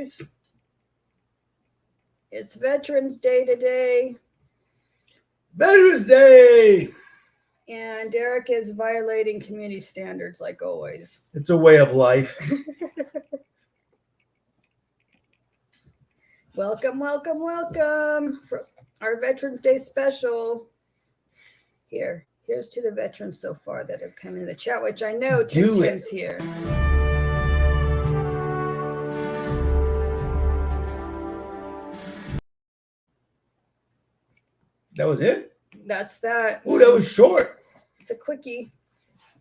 guys. It's Veterans Day today. Veterans Day! And Derek is violating community standards like always. It's a way of life. Welcome, welcome, welcome for our Veterans Day special. Here's to the veterans so far that have come in the chat, which I know Tim's here. That was it? That's that. Oh, that was short. It's a quickie.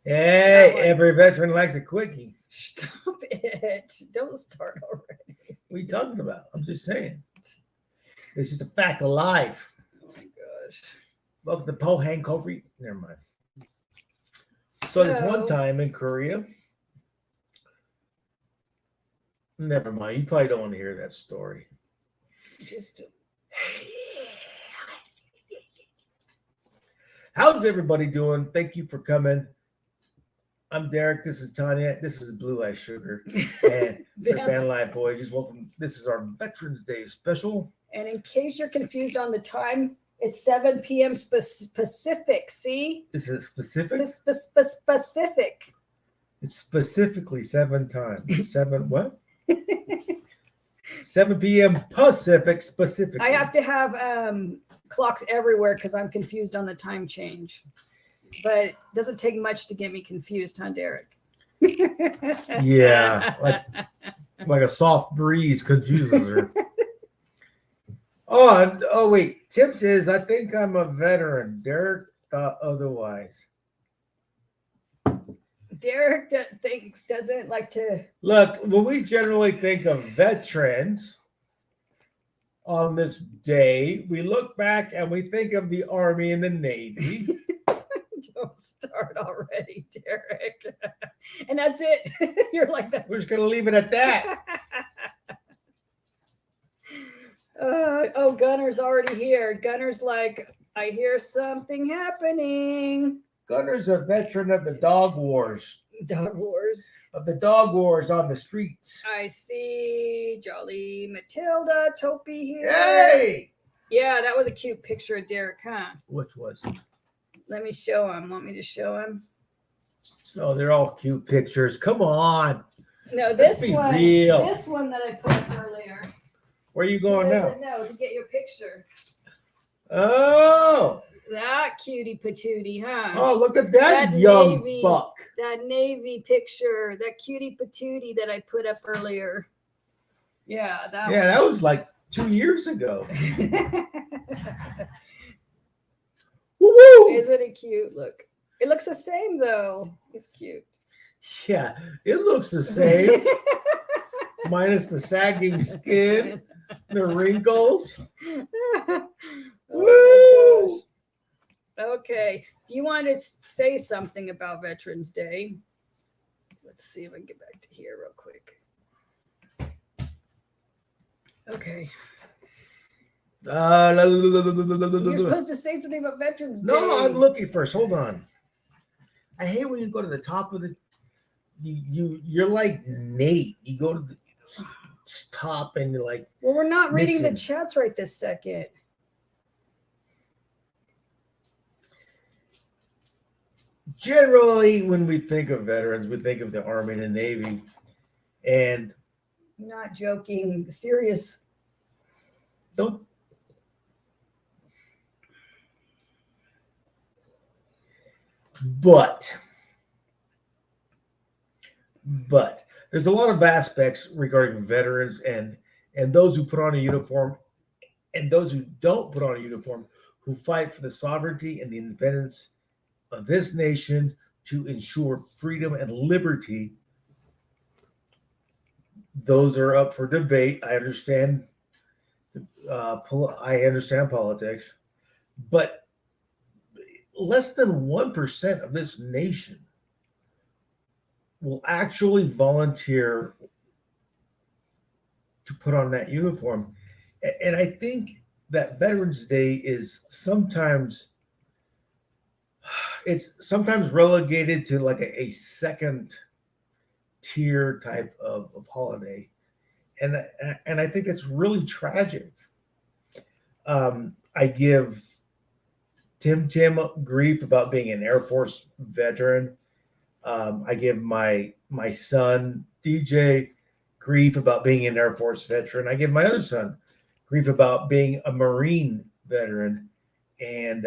Hey, every veteran likes a quickie. Stop it. Don't start already. What are you talking about? I'm just saying. This is a fact of life. Oh my gosh. Welcome to Pohang Korea. Never mind. So this one time in Korea. Never mind. You probably don't want to hear that story. How's everybody doing? Thank you for coming. I'm Derek. This is Tanya. This is Blue Eye Sugar. And Van Live Boy. Just welcome. This is our Veterans Day special. And in case you're confused on the time, it's 7 p.m. Pacific. See? Is it specific? Specific. It's specifically 7 times. 7 what? 7 p.m. Pacific specifically. I have to have clocks everywhere because I'm confused on the time change. But it doesn't take much to get me confused, huh, Derek? Yeah, like a soft breeze confuses her. Oh, wait. Tim says, I think I'm a veteran. Derek thought otherwise. Derek doesn't like to... Look, when we generally think of veterans on this day, we look back and we think of the Army and the Navy. Don't start already, Derek. And that's it. You're like that. We're just going to leave it at that. Gunner's already here. Gunner's like, I hear something happening. Gunner's a veteran of the dog wars. Dog wars? Of the dog wars on the streets. I see Jolly Matilda, Topi here. Hey! Yeah, that was a cute picture of Derek, huh? Which was? Let me show him. Want me to show him? Oh, they're all cute pictures. Come on. No, this one. Real. This one that I put up earlier. Where are you going now? No, to get your picture. Oh. That cutie patootie, huh? Oh, look at that young Navy, buck. That Navy picture, that cutie patootie that I put up earlier. Yeah, that was like 2 years ago. Woo! Isn't it cute? Look. It looks the same though. It's cute. Yeah, it looks the same. Minus the sagging skin, the wrinkles. Woo! Okay. Do you want to say something about Veterans Day? Let's see if I can get back to here real quick. Okay. You're supposed to say something about Veterans Day. No, I'm looking first. Hold on. I hate when you go to the top of the. You're like Nate. You go to the top and you're like. Well, we're not reading the chats right this second. Generally, when we think of veterans, we think of the Army and the Navy, and. Not joking. Serious. Don't. But there's a lot of aspects regarding veterans and those who put on a uniform and those who don't put on a uniform, who fight for the sovereignty and the independence of this nation to ensure freedom and liberty. Those are up for debate. I understand. I understand politics, but less than 1% of this nation will actually volunteer to put on that uniform. And I think that Veterans Day is sometimes relegated to like a second tier type of holiday. and I think it's really tragic. I give Tim grief about being an Air Force veteran. I give my son DJ grief about being an Air Force veteran. I give my other son grief about being a Marine veteran, and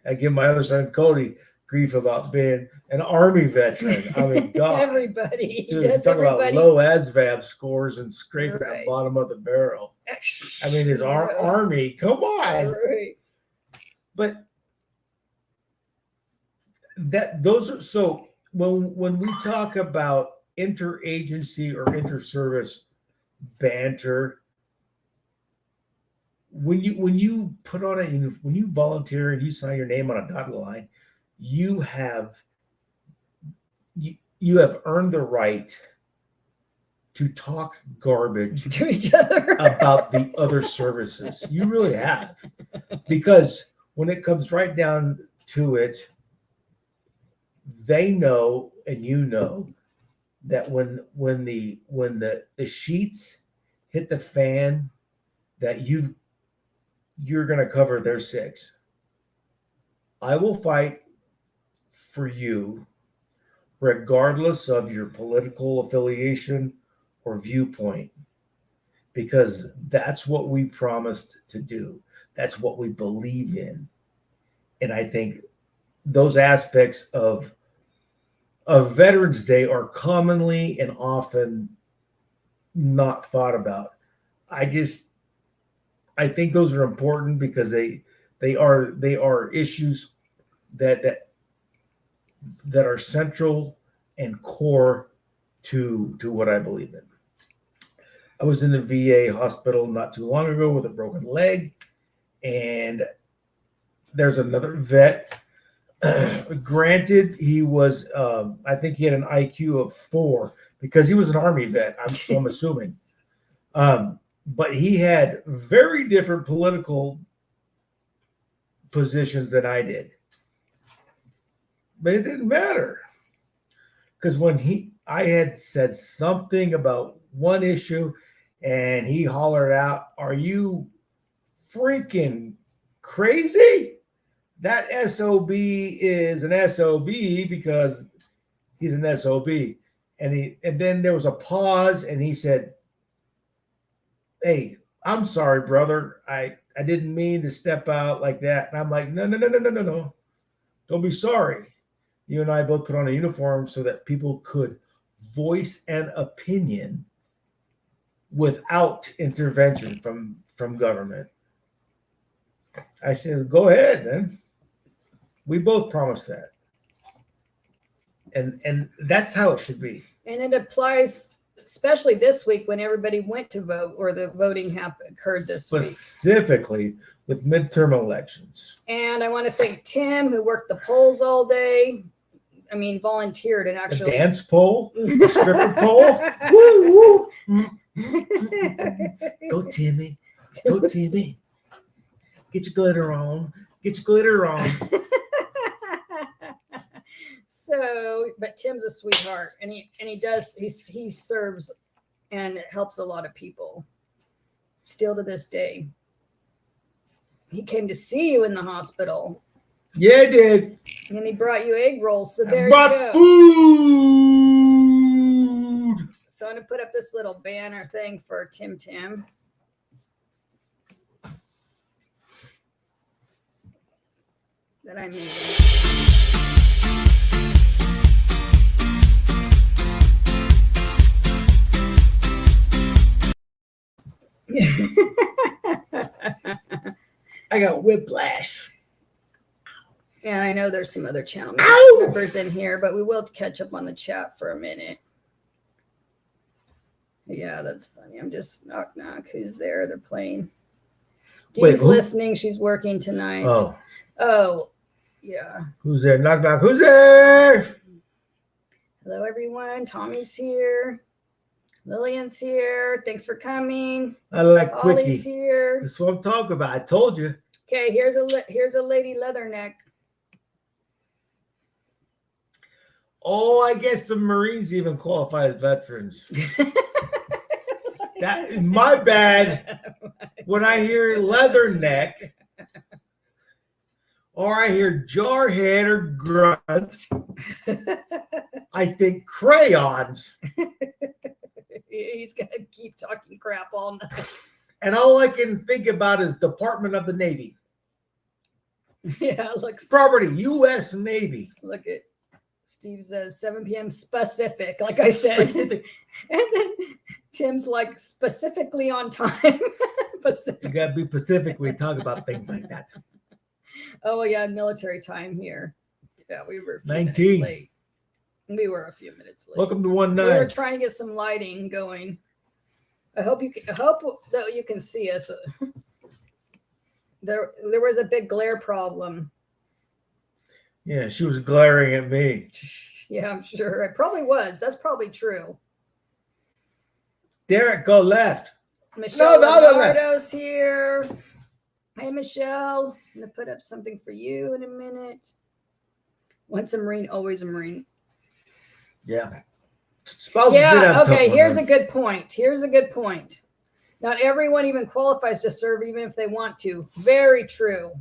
I give my other son Cody grief about being an Army veteran. I mean, God, everybody dude, does. talk about Everybody. low ASVAB scores and scraping Right. the bottom of the barrel. I mean, it's our Army. Come on, Right. but those are so. When we talk about interagency or interservice banter, when you put on when you volunteer and you sign your name on a dotted line, you have earned the right to talk garbage To each other about the other services. You really have, because when it comes right down to it, they know and you know that when the sheets hit the fan, that you're going to cover their six. I will fight for you regardless of your political affiliation or viewpoint, because that's what we promised to do. That's what we believe in. And I think those aspects of Veterans Day are commonly and often not thought about. I think those are important because they are issues that are central and core to what I believe in. I was in the VA hospital not too long ago with a broken leg, and there's another vet. Granted, he was, I think he had an IQ of 4 because he was an Army vet, I'm assuming. But he had very different political positions than I did. But it didn't matter, because when I had said something about one issue and he hollered out, "Are you freaking crazy? That SOB is an SOB because he's an SOB." And then there was a pause and he said, "Hey, I'm sorry, brother. I didn't mean to step out like that." And I'm like, no. Don't be sorry. You and I both put on a uniform so that people could voice an opinion without intervention from government. I said, "Go ahead, man. We both promised that." And that's how it should be. And it applies especially this week when everybody went to vote, or the voting occurred this week. Specifically with midterm elections. And I want to thank Tim, who worked the polls all day. I mean, volunteered and actually. A dance pole, a stripper pole. Woo, woo. Go, Timmy. Go, Timmy. Get your glitter on. Get your glitter on. So, but Tim's a sweetheart, and he serves and helps a lot of people still to this day. He came to see you in the hospital. Yeah, I did. And he brought you egg rolls. So there brought you go. Food. So I'm going to put up this little banner thing for Tim. That I made. I got whiplash. And I know there's some other channel members in here, but we will catch up on the chat for a minute. Yeah, that's funny. I'm just knock. Who's there? They're playing. Dee's listening. She's working tonight. Oh, yeah. Who's there? Knock. Who's there? Hello, everyone. Tommy's here. Lillian's here. Thanks for coming. I like quickie. Ollie's here. That's what I'm talking about. I told you. Okay, here's a lady leatherneck. Oh, I guess the Marines even qualify as veterans. That is my bad. When I hear leatherneck, or I hear jarhead or grunt, I think crayons. He's gonna keep talking crap all night. And all I can think about is Department of the Navy. Yeah, looks. Property, U.S. Navy. Look at Steve says 7 p.m. specific, like I said. Specific. And then Tim's like specifically on time. You got to be Pacific when you talk about things like that. Oh, yeah, military time here. Yeah, we were a few 19. minutes late. We were a few minutes late. Welcome to We were 19. trying to get some lighting going. I hope that you can see us. There was a big glare problem. Yeah, she was glaring at me. Yeah, I'm sure it probably was. That's probably true. Derek, go left. Michelle No, the other left. Leonardo's here. Hey, Michelle. I'm going to put up something for you in a minute. Once a Marine, always a Marine. Yeah. Spouses Yeah, okay, here's a good point. Not everyone even qualifies to serve, even if they want to. Very true.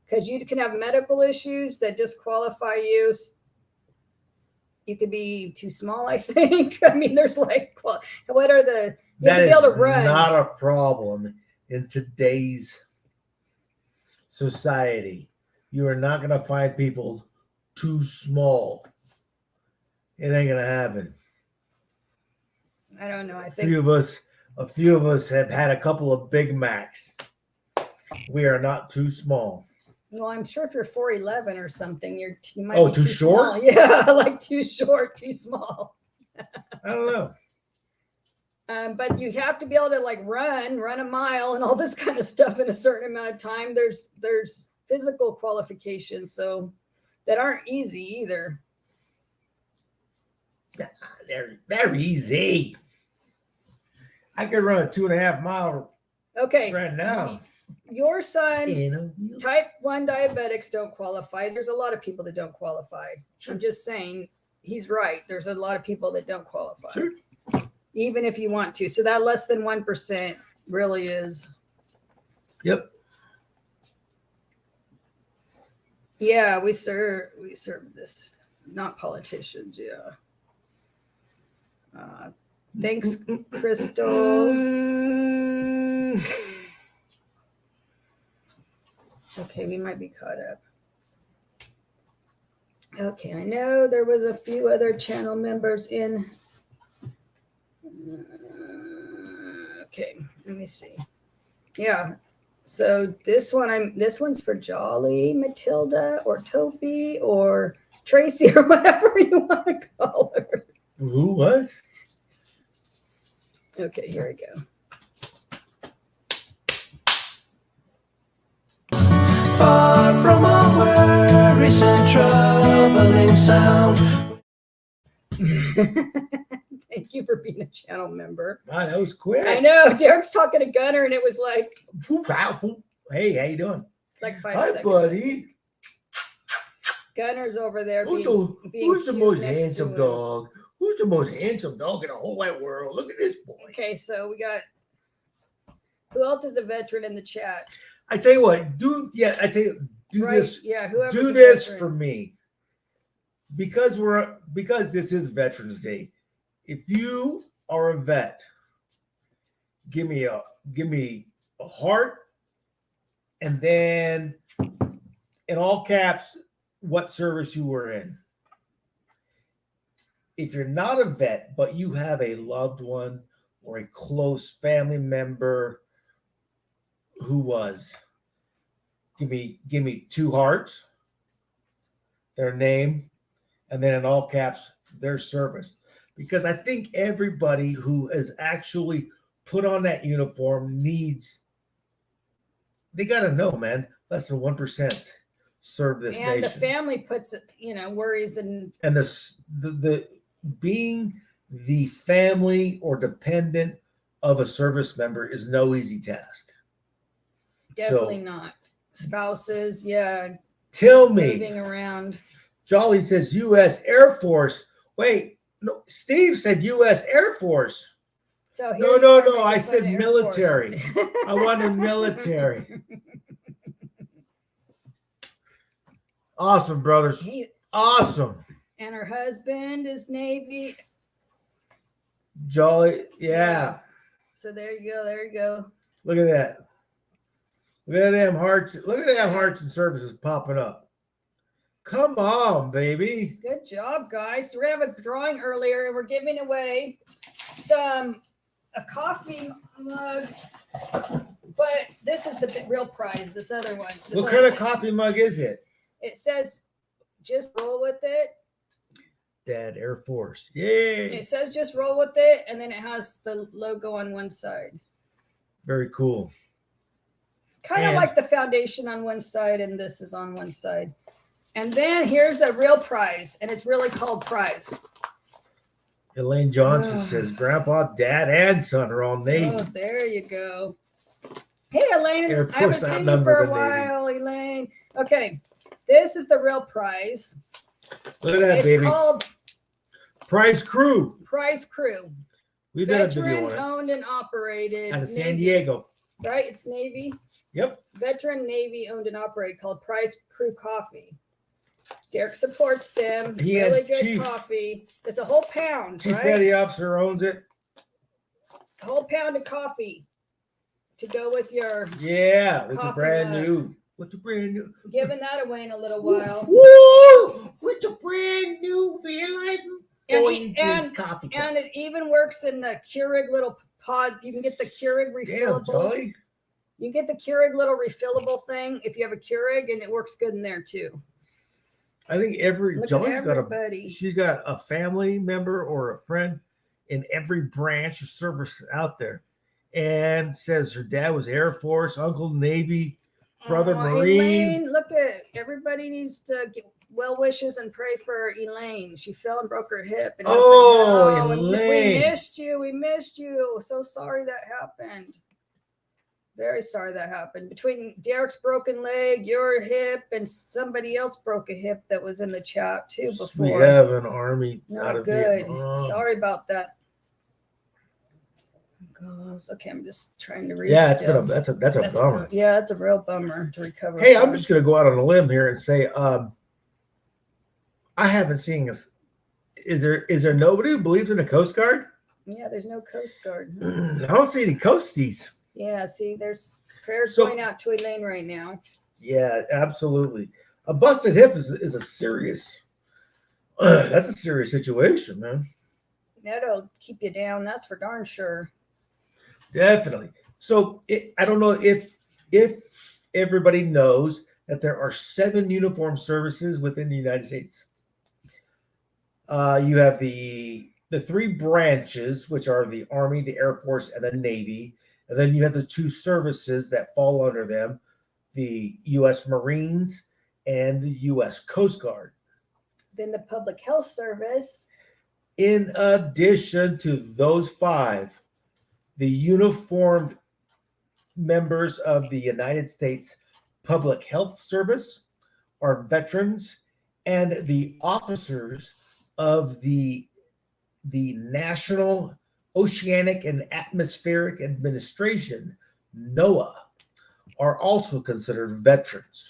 Because you can have medical issues that disqualify you. You could be too small, I think. I mean, there's like, what are the, you have to be able to run. Not a problem in today's society. You are not going to find people too small. It ain't going to happen. I don't know. I A think few of us have had a couple of Big Macs. We are not too small. well, I'm sure if you're 4'11" or something, you might be too short? small. Yeah, like too short, too small. I don't know. But you have to be able to like run a mile and all this kind of stuff in a certain amount of time. There's physical qualifications, so that aren't easy either. They're easy. I could run a 2.5 mile Okay. right now. Your son, You know? type 1 diabetics don't qualify. There's a lot of people that don't qualify. I'm just saying he's right. There's a lot of people that don't qualify. Sure. Even if you want to. So that less than 1% really is. Yep. Yeah, we serve this, not politicians. Yeah. Thanks, Crystal. Okay, we might be caught up. Okay, I know there was a few other channel members in. Okay, let me see. Yeah, so this one's for Jolly, Matilda, or Toby, or Tracy, or whatever you want to call her. Who was? Okay, here we go. Far from all worries and troubling sound. Thank you for being a channel member. Wow, that was quick. I know. Derek's talking to Gunner, and it was like Hey, how you doing? like 5 Hi, seconds. buddy. Gunner's over there Who's being the cute most next to handsome him. dog? Who's the most handsome dog in the whole wide world? Look at this boy. Okay, so we got who else is a veteran in the chat? I tell you what, do this. Yeah, whoever. Do this for me. Because this is Veterans Day. If you are a vet, give me a heart, and then in all caps, what service you were in. If you're not a vet, but you have a loved one or a close family member who was, give me 2 hearts, their name, and then in all caps, their service. Because I think everybody who has actually put on that uniform they got to know, man, less than 1% serve this nation. And the family puts it, worries and the being the family or dependent of a service member is no easy task. definitely not. Spouses, yeah. Tell me. Moving around. Jolly says U.S. Air Force. Wait, no, Steve said U.S. Air Force. So No, here no, you are no. I making fun said of Air military. Force. I wanted military. Awesome, brothers. Awesome. And her husband is Navy. Jolly. Yeah. So there you go. There you go. Look at that. Look at them hearts. Look at them hearts and services popping up. Come on, baby. Good job, guys. So we're gonna have a drawing earlier, and we're giving away a coffee mug. But this is the real prize. This other one. What kind of coffee mug is it? It says, "Just roll with it." Dad, Air Force. Yay. It says, "Just roll with it," and then it has the logo on one side. Very cool. Kind of like the foundation on one side, and this is on one side. And then here's a real prize, and it's really called prize. Elaine Johnson says, Grandpa, Dad, and son are all Navy. Oh, there you go. Hey, Elaine. Air I haven't Force seen you for a outnumbered while, Elaine. Okay, this is the real prize. Look at that, It's baby. called Prize Crew. Prize Crew. We did a video Veteran on it. owned and operated. Out of San Navy, Diego. right? It's Navy. Yep. Veteran Navy owned and operated called Prize Crew Coffee. Derek supports them. He really had good Chief- coffee. It's a whole pound, Chief right? Petty Officer owns it. A whole pound of coffee to go with your Yeah, with the Coffee brand mug. new. With the brand new. giving that away in a little while. Woo! With the brand new Fairlight And, coffee cup. and it even works in the Keurig little pod. You can get the Keurig Damn, refillable. Jolly. You can get the Keurig little refillable thing if you have a Keurig, and it works good in there too. I think Look Jolly's at got everybody. she's got a family member or a friend in every branch of service out there. And says her dad was Air Force, uncle Navy, brother Marine. Elaine, look at everybody needs to get well wishes and pray for Elaine. She fell and broke her hip. And Oh, and Elaine. we missed you. We missed you. So sorry that happened. Very sorry that happened. Between Derek's broken leg, your hip, and somebody else broke a hip that was in the chat too before. We have an army out Not of good. Vietnam. Sorry about that. Gosh, okay, I'm just trying to read. Yeah, it's still. that's a bummer. Yeah, that's a real bummer to recover. Hey, I'm from. just gonna go out on a limb here and say, I haven't seen us. Is there nobody who believes in the Coast Guard? Yeah, there's no Coast Guard. I don't see any coasties. Yeah, see, there's prayers So- going out to Elaine right now. Yeah, absolutely. A busted hip is a serious. That's a serious situation, man. That'll keep you down. That's for darn sure. Definitely. So I don't know if everybody knows that there are 7 uniformed services within the United States. You have the 3 branches, which are the Army, the Air Force, and the Navy. And then you have the 2 services that fall under them, the U.S. Marines and the U.S. Coast Guard. Then the Public Health Service. In addition to those 5, the uniformed members of the United States Public Health Service are veterans, and the officers of the National Oceanic and Atmospheric Administration, NOAA, are also considered veterans.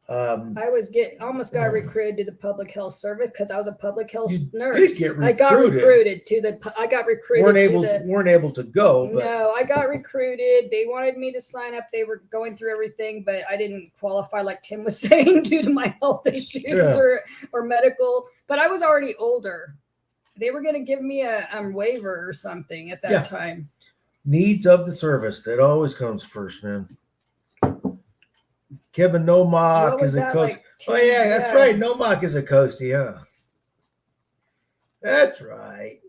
I almost got recruited to the Public Health Service because I was a public health You nurse. did get I got recruited. I got recruited weren't able to go, but No, I got recruited. They wanted me to sign up. They were going through everything, but I didn't qualify, like Tim was saying, due to my health issues Yeah. or medical. But I was already older. They were going to give me a waiver or something at that Yeah. time. needs of the service, that always comes first, man. Kevin Nomak What was is a that, coast. like, Oh 10 yeah, that's right. Nomak is a coastie, huh? That's right.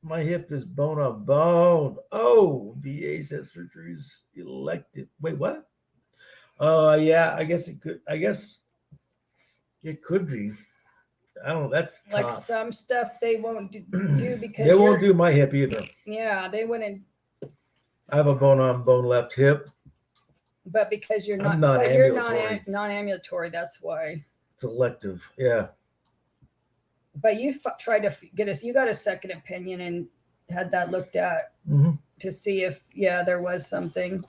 My hip is bone on bone. Oh, VA says surgery is elective. Wait, what? Yeah, I guess it could. I guess it could be. I don't know. That's Like tough. some stuff they won't do because They won't do my hip either. Yeah, they wouldn't. I have a bone on bone left hip. But because you're I'm not, but you're non-ambulatory. non-ambulatory. That's why. It's elective. Yeah. but you tried to get us. You got a second opinion and had that looked at to see if there was something.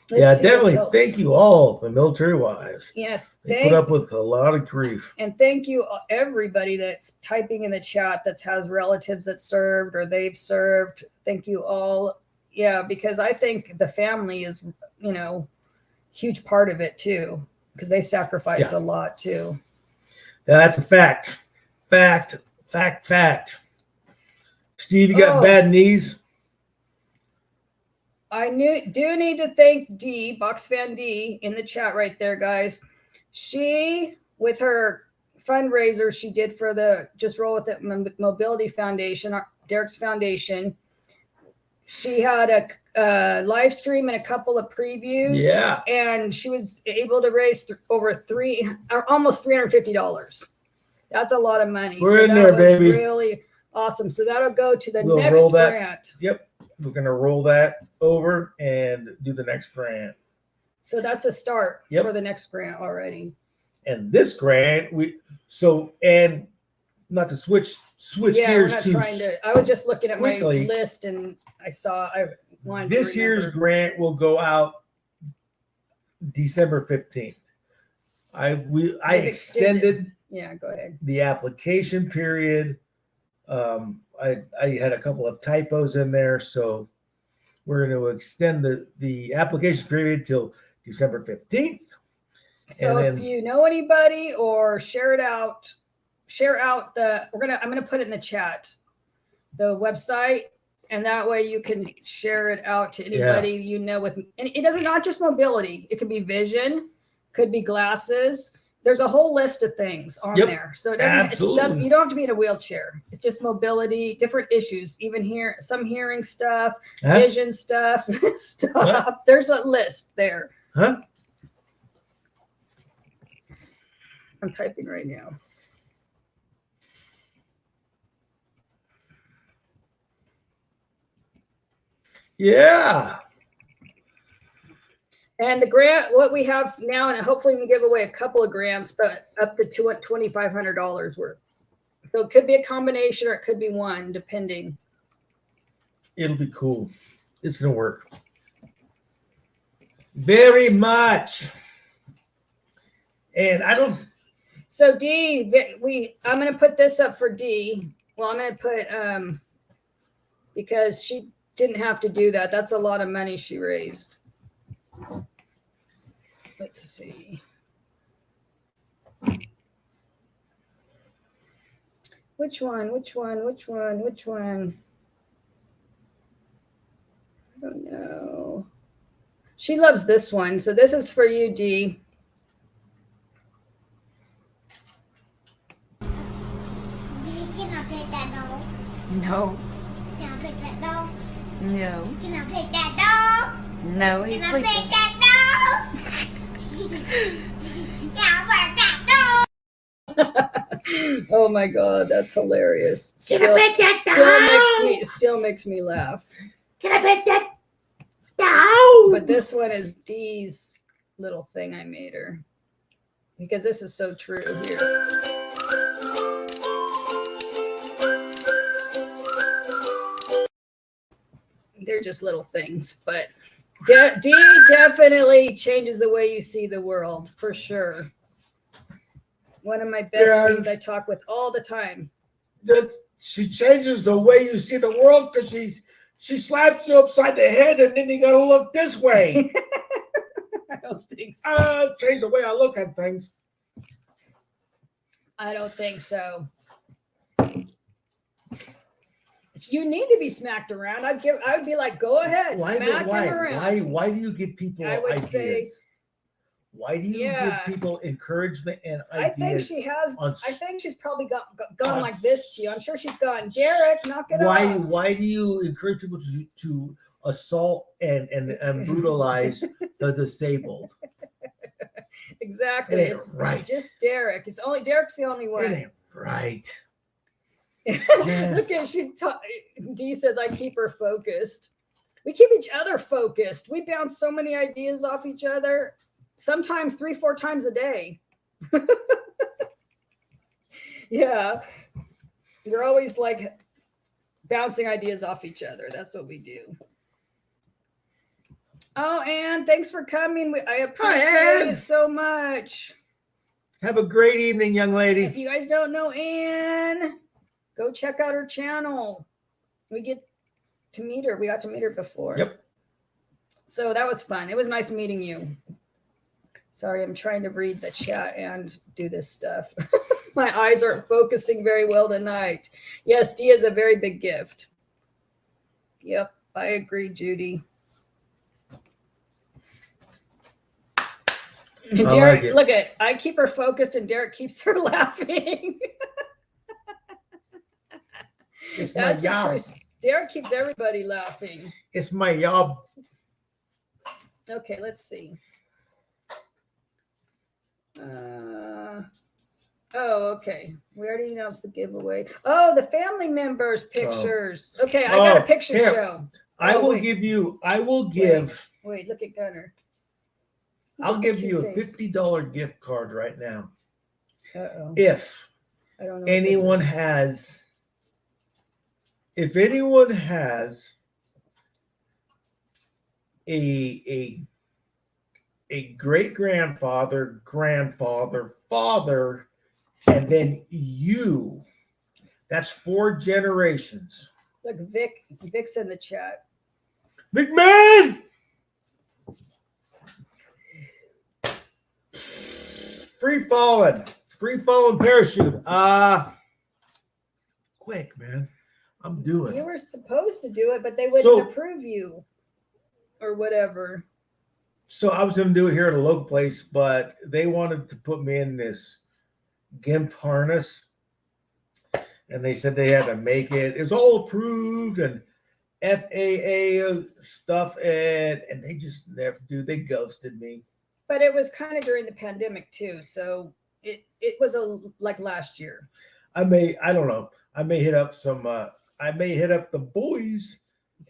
Definitely. Thank you all, the military wives. Yeah, they put up with a lot of grief. And thank you everybody that's typing in the chat that has relatives that served or they've served. Thank you all. Yeah, because I think the family is, huge part of it too, because they sacrifice a lot too. That's a fact. Fact. Steve, you got bad knees? I do need to thank D, Box Fan D, in the chat right there, guys. She, with her fundraiser she did for the Just Roll With It Mobility Foundation, Derek's foundation, she had a live stream and a couple of previews. Yeah. And she was able to raise over almost $350. That's a lot of money. We're in there, baby. Really awesome. So that'll go to the next grant. Yep. We're going to roll that over and do the next grant. So that's a start for the next grant already. And this grant, and not to switch gears I was just looking at my list and I wanted this year's grant will go out December 15th. I extended go ahead. The application period. I had a couple of typos in there, so we're going to extend the application period till December 15th. So if you know anybody or share out I'm going to put it in the chat, the website, and that way you can share it out to anybody and it doesn't, not just mobility. It could be vision, could be glasses. There's a whole list of things on there. So you don't have to be in a wheelchair. It's just mobility, different issues, even some hearing stuff, vision stuff. There's a list there. I'm typing right now. Yeah. And the grant, what we have now, and hopefully we can give away a couple of grants, but up to $2,500 worth. So it could be a combination or it could be one, depending. It'll be cool. It's going to work. Very much. And I don't. So D, I'm going to put this up for D. Well, I'm going to put, because she didn't have to do that. That's a lot of money she raised. Let's see. Which one? I don't know. She loves this one. So this is for you, D. Can I pet that dog? No. Can I pet that dog? No. Can I pet that dog? No, he's Can sleeping. I pet that dog? Can I work that dog? Oh my God, that's hilarious. Can I pet that dog? Still makes me laugh. Can I pet that dog? But this one is Dee's little thing I made her, because this is so true here. They're just little things, but Dee definitely changes the way you see the world, for sure. One of my besties I talk with all the time. She changes the way you see the world because she slaps you upside the head and then you got to look this way. I don't think so. Change the way I look at things. I don't think so. You need to be smacked around. I would be like, go ahead, smack him around. Why do you give people ideas? Why do you give people encouragement and ideas? I think she's probably gone like this to you. I'm sure she's gone, Derek, knock it off. Why do you encourage people to assault and brutalize the disabled? Exactly. It's right. Just Derek. Derek's the only one. It ain't right. Yeah. Look at Dee says I keep her focused. We keep each other focused. We bounce so many ideas off each other, sometimes 3-4 times a day. Yeah. We're always like bouncing ideas off each other. That's what we do. Oh, Ann, thanks for coming. I appreciate it so much. Have a great evening, young lady. If you guys don't know Ann, go check out her channel. We get to meet her. We got to meet her before. Yep. So that was fun. It was nice meeting you. Sorry, I'm trying to read the chat and do this stuff. My eyes aren't focusing very well tonight. Yes, D is a very big gift. Yep, I agree, Judy. And Derek, like look at, I keep her focused and Derek keeps her laughing. It's my job. Derek keeps everybody laughing. It's my job. Okay, let's see. Oh, okay. We already announced the giveaway. Oh, the family members pictures. Okay, I got a picture show. I will wait. give. Wait, look at Gunner. I'll give you a $50 gift card right now. Uh-oh. If I don't know anyone has a great grandfather, father, and then you, that's 4 generations. Look, Vic's in the chat. Big man! Free falling parachute. Quick, man. I'm doing You it. were supposed to do it, but they wouldn't approve you or whatever. So I was going to do it here at a local place, but they wanted to put me in this GIMP harness. And they said they had to make it. It was all approved and FAA stuff. And they just never do. They ghosted me. But it was kind of during the pandemic too. So it was like last year. I don't know. I may hit up the boys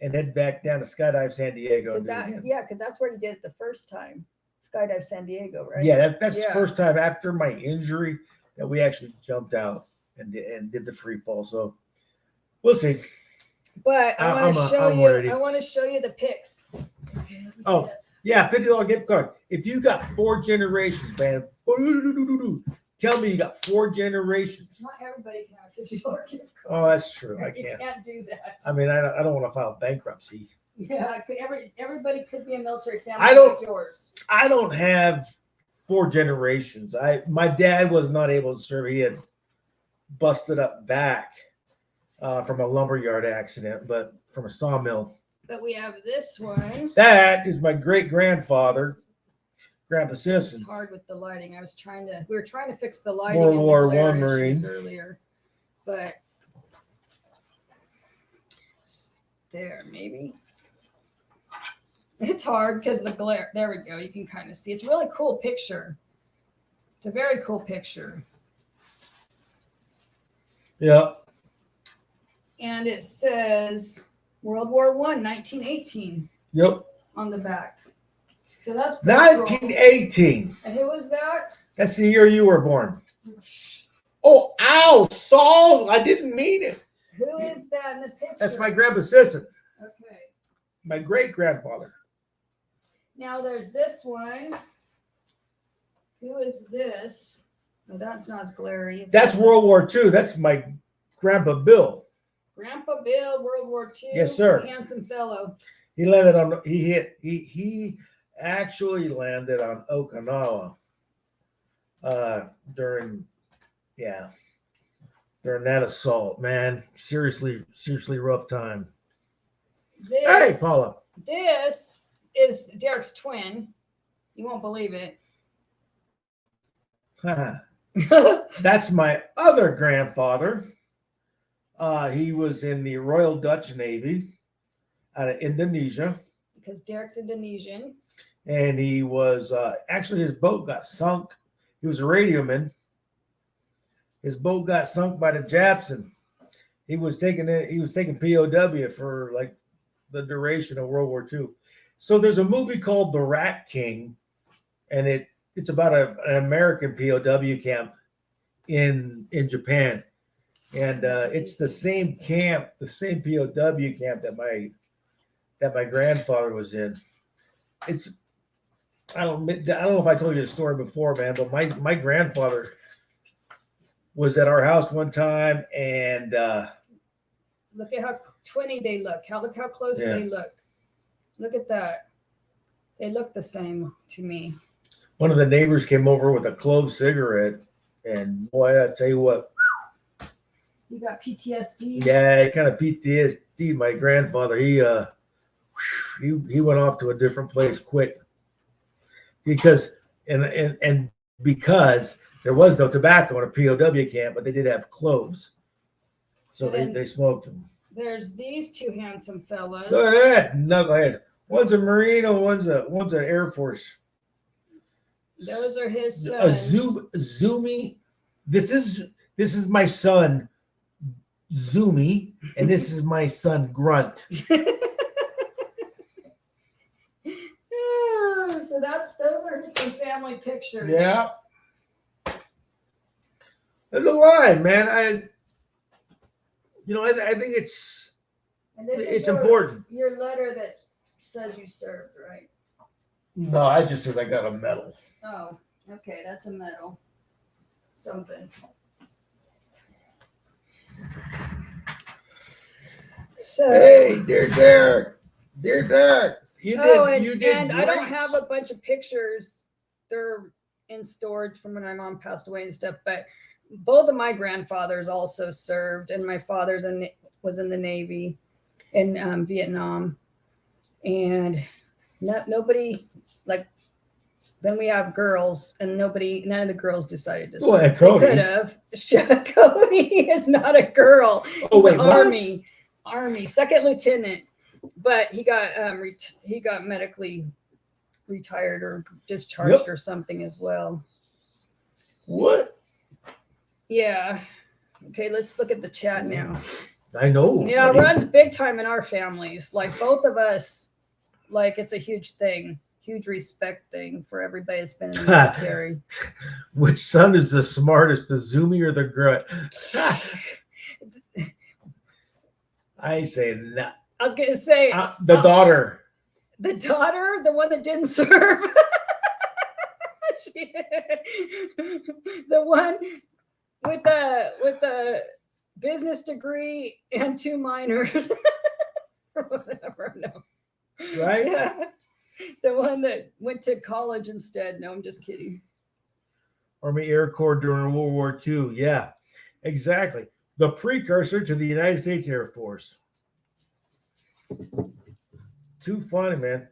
and head back down to Skydive San Diego. Because that's where you did it the first time. Skydive San Diego, right? Yeah, that's the first time after my injury that we actually jumped out and did the free fall. So we'll see. But I want to show you the pics. Okay, oh, yeah, $50 gift card. If you got 4 generations, man, tell me you got 4 generations. Not everybody can have a $50 gift card. Oh, that's true. I You can't. can't do that. I mean, I don't want to file bankruptcy. Yeah, everybody could be a military family like yours. I don't have 4 generations. My dad was not able to serve. He had busted up back from a lumberyard accident, but from a sawmill. But we have this one. That is my great grandfather, Grandpa Simpson. It's hard with the lighting. We were trying to fix the lighting World in the War glare I Marine earlier, but there maybe. It's hard because the glare. There we go. You can kind of see. It's a really cool picture. It's a very cool picture. Yep. And it says World War I, 1918. Yep. On the back. So that's 1918. Cool. And who was that? That's the year you were born. Oh, ow, Saul! I didn't mean it. Who is that in the picture? That's my Grandpa Simpson. Okay. My great grandfather. Now there's this one. Who is this? Oh, that's not as glary. That's World War II. That's my Grandpa Bill. Grandpa Bill, World War II. Yes, sir. Handsome fellow. He landed on. He actually landed on Okinawa during that assault. Man, seriously rough time. Hey, Paula. This is Derek's twin. You won't believe it. That's my other grandfather. He was in the Royal Dutch Navy out of Indonesia. Because Derek's Indonesian. And he was actually, his boat got sunk. He was a radioman. His boat got sunk by the Japs, and he was taken POW for like the duration of World War II. So there's a movie called The Rat King, and it's about an American POW camp in Japan, and it's the same camp, the same POW camp that my grandfather was in. It's I don't know if I told you the story before, man, but my grandfather was at our house one time, and Look at how twinny they look. Look how close they look. Look at that. They look the same to me. one of the neighbors came over with a clove cigarette, and boy, I tell you what. You got PTSD? Yeah, kind of PTSD. My grandfather, he went off to a different place quick because because there was no tobacco in a POW camp, but they did have cloves, so they smoked them. There's these two handsome fellas. Go ahead, knucklehead. One's a Marine, and one's an Air Force. Those are his sons. Zumi. This is my son, Zumi, and this is my son, Grunt. So those are some family pictures. Yeah. There's a line, man. I think it's important. Your letter that says you served, right? No, I just says I got a medal. Oh, okay, that's a medal. Something. So, Hey, dear Derek, you did. And I don't have a bunch of pictures. They're in storage from when my mom passed away and stuff. But both of my grandfathers also served, and my father's was in the Navy in Vietnam, and nobody like. Then we have girls, and none of the girls decided to serve. They could have. Cody is not a girl. Oh, He's wait, an what? Army, second lieutenant, but he got medically retired or discharged or something as well. What? Yeah. Okay, let's look at the chat now. I know. Yeah, it runs big time in our families. Like both of us, like it's a huge thing. Huge respect thing for everybody that's been in the military. Which son is the smartest, the Zoomy or the Grunt? I say not. I was gonna say the daughter. The daughter, the one that didn't serve. The one with the business degree and 2 minors. Or whatever. No. Right? Yeah. The one that went to college instead. No, I'm just kidding. Army Air Corps during World War II. Yeah, exactly. The precursor to the United States Air Force. Too funny, man.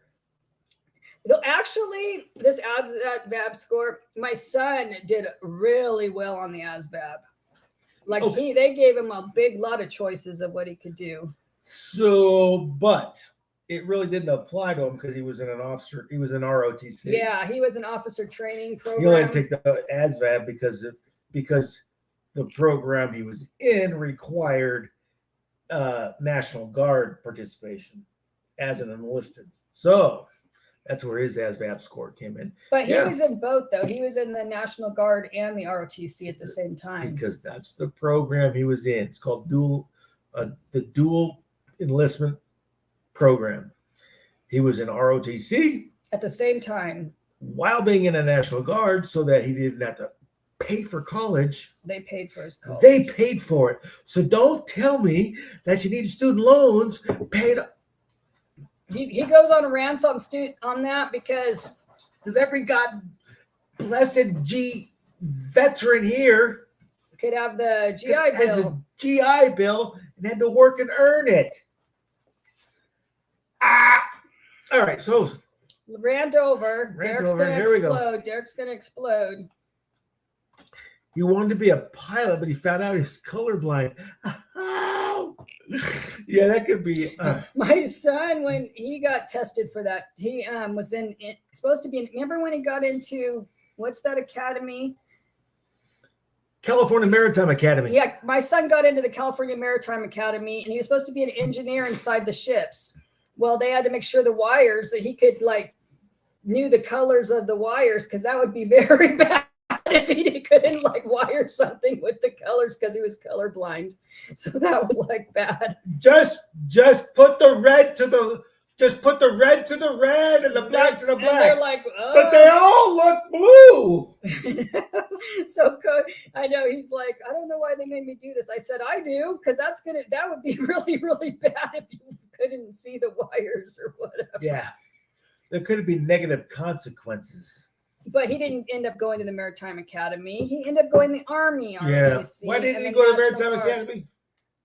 Actually, this ASVAB score, my son did really well on the ASVAB. Like they gave him a big lot of choices of what he could do. So, but it really didn't apply to him because he was in an officer. He was in ROTC. Yeah, he was an officer training program. He only had to take the ASVAB because the program he was in required National Guard participation as an enlisted. So that's where his ASVAB score came in. But he was in both, though. He was in the National Guard and the ROTC at the same time. Because that's the program he was in. It's called the dual enlistment program. He was in ROTC at the same time while being in the National Guard, so that he didn't have to pay for college. They paid for his college. They paid for it. So don't tell me that you need student loans paid. He goes on rants on that because every God blessed veteran here could have the GI Bill. The GI Bill and had to work and earn it. All right, so rant over. Derek's gonna explode. Derek's gonna explode. He wanted to be a pilot, but he found out he's colorblind. Yeah, that could be. My son, when he got tested for that, he was supposed to be. Remember when he got into what's that academy? California Maritime Academy. Yeah, my son got into the California Maritime Academy, and he was supposed to be an engineer inside the ships. Well, they had to make sure the wires that he could knew the colors of the wires because that would be very bad. if he couldn't like wire something with the colors because he was colorblind. So that was like bad. Just put the red to the red and the black to the And they're black. like, But they all look blue. So I know he's like, I don't know why they made me do this. I said, I do, because that would be really, really bad if you couldn't see the wires or whatever. Yeah. There could be negative consequences. But he didn't end up going to the Maritime Academy. He ended up going to the Army. Yeah. Why didn't he go to the Maritime Academy?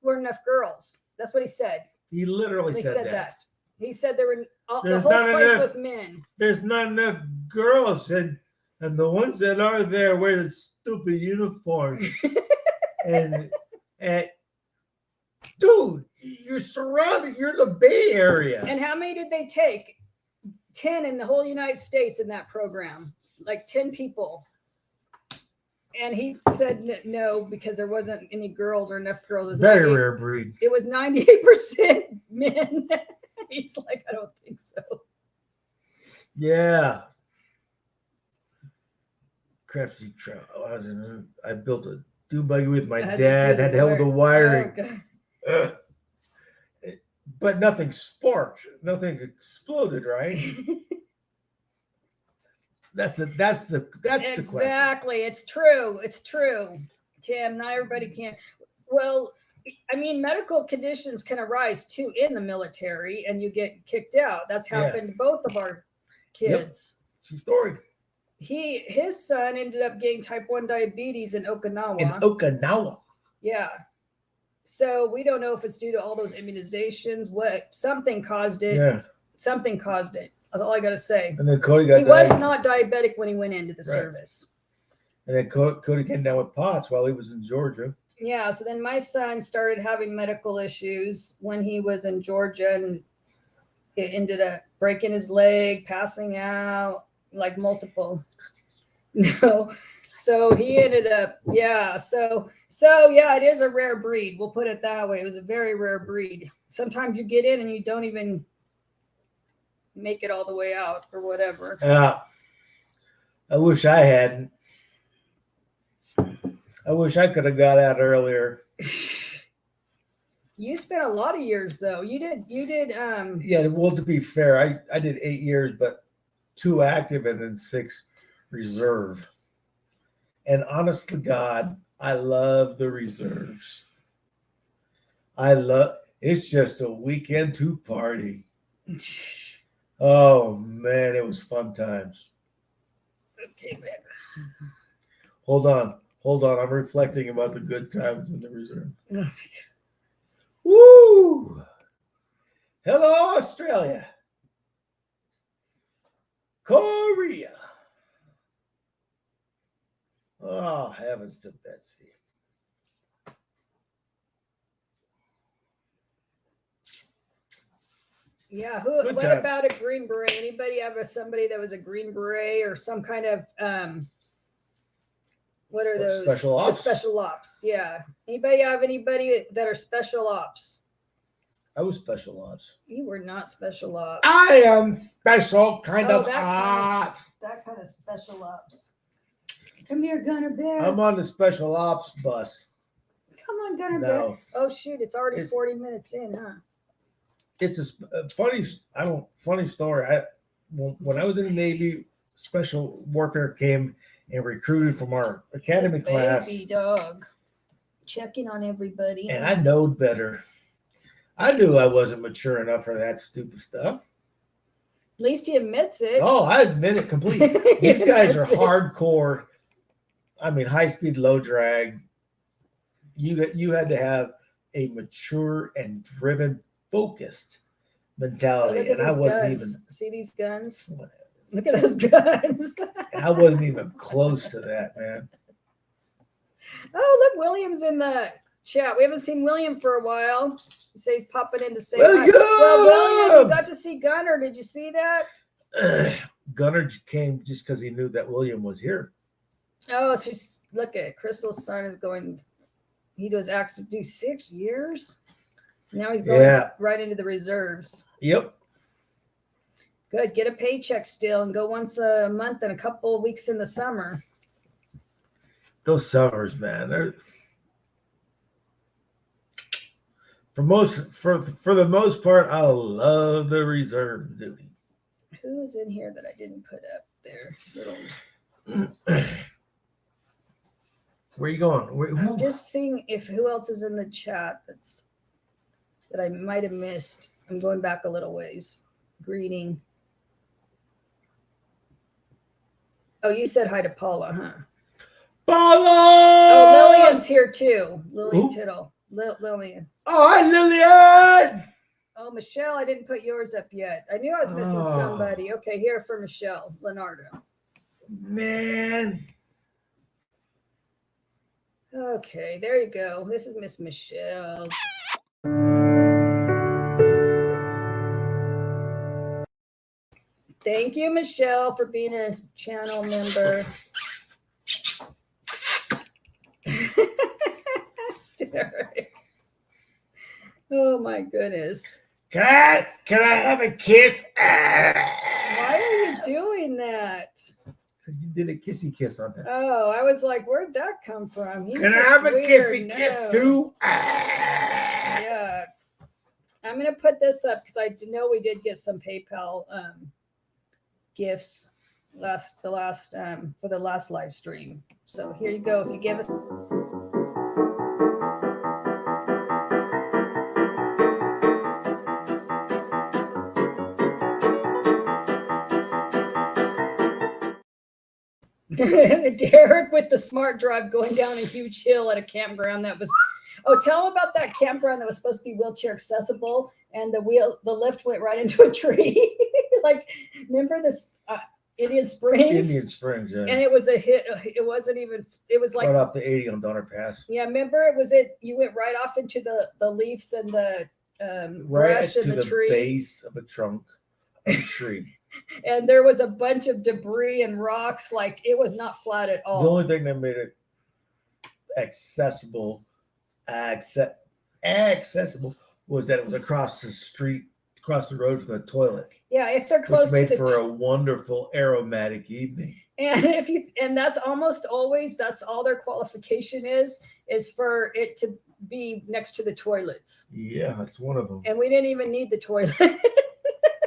Weren't enough girls. That's what he said. He literally said that. He said there were the There's whole not place enough- was men. There's not enough girls, and the ones that are there wear the stupid uniforms. and dude, you're surrounded. You're in the Bay Area. And how many did they take? 10 in the whole United States in that program. Like 10 people. And he said no, because there wasn't any girls or enough girls. It was Very rare breed. It was 98% men. He's like, I don't think so. Yeah. Crafty trout. I built a dune buggy with my dad. Had to help with the wiring. Oh, But nothing sparked. Nothing exploded, right? That's the question. Exactly. It's true. It's true. Tim, not everybody can. Well, I mean, medical conditions can arise too in the military, and you get kicked out. That's happened to both of our kids. True story. His son ended up getting type 1 diabetes in Okinawa. In Okinawa. Yeah. So we don't know if it's due to all those immunizations. Something caused it. Yeah. Something caused it. That's all I got to say. And then Cody got He was not diabetic when he went into the service. And then Cody came down with POTS while he was in Georgia. Yeah. So then my son started having medical issues when he was in Georgia, and it ended up breaking his leg, passing out, like multiple. No. So he ended up, yeah. So yeah, it is a rare breed. We'll put it that way. It was a very rare breed. Sometimes you get in and you don't even make it all the way out or whatever. I wish I hadn't. I wish I could have got out earlier. You spent a lot of years though. You did. Yeah, well, to be fair, I did 8 years, but 2 active and then 6 reserve. And honest to God, I love the reserves. It's just a weekend to party. Oh man, it was fun times. Okay, man. Hold on. I'm reflecting about the good times in the reserve. Woo! Hello, Australia. Korea. Oh, heavens to Betsy. Yeah. Good What times. about a Green Beret? Anybody have somebody that was a Green Beret or some kind of what are those? Special ops? Special ops. Yeah. Anybody have anybody that are special ops? I was special ops. You were not special ops. I am special kind of that ops. That kind of special ops. Come here, Gunner Bear. I'm on the special ops bus. Come on, Gunner No. Bear. Oh shoot, it's already 40 minutes in, huh? It's a funny story. When I was in the Navy, special warfare came and recruited from our academy class. Baby dog. Checking on everybody. And I knowed better. I knew I wasn't mature enough for that stupid stuff. At least he admits it. Oh, I admit it completely. These guys are hardcore. I mean, high speed, low drag. You had to have a mature and driven, focused mentality, and I wasn't guns. See these guns? Whatever. Look at those guns. I wasn't even close to that, man. Oh, look, William's in the chat. We haven't seen William for a while. He says he's popping in to say hi. William! Well, William, you got to see Gunner. Did you see that? Gunner came just because he knew that William was here. Oh, she's look at Crystal's son is going. He does active do 6 years. Now he's going right into the reserves. Yep. Good. Get a paycheck still and go once a month and a couple of weeks in the summer. those summers, man. They're for the most part, I love the reserve duty. Who's in here that I didn't put up there? Where you going? I'm just seeing if who else is in the chat that I might have missed. I'm going back a little ways. Greeting. Oh, you said hi to Paula, huh? Paula! Oh, Lillian's here too. Lillian Tittle. Lillian. Oh, hi, Lillian! Oh, Michelle, I didn't put yours up yet. I knew I was missing somebody. Okay, here for Michelle Leonardo. Man. Okay, there you go. This is Miss Michelle. Thank you, Michelle, for being a channel member. Derek. Oh my goodness. Can I have a kiss? Why are you doing that? You did a kissy kiss on that. Oh, I was like, where'd that come from? He's Can I just have a weird. kissy No. kiss too? Yeah. I'm gonna put this up because I know we did get some PayPal gifts for the last live stream. So here you go. If you give us Derek with the smart drive going down a huge hill at a campground that was tell them about that campground that was supposed to be wheelchair accessible and the lift went right into a tree. Like, remember this Indian Springs? Indian Springs, yeah. And it was a hit. It wasn't even, it was like right off the 80 on Donner Pass. Yeah, remember you went right off into the leaves and the Right brush to and the the tree. base of a trunk of a tree. And there was a bunch of debris and rocks. Like, it was not flat at all. The only thing that made it accessible was that it was across the road from the toilet. Yeah, if they're close which made to the for a wonderful aromatic evening. and that's almost always, that's all their qualification is for it to be next to the toilets. Yeah, that's one of them. And we didn't even need the toilet.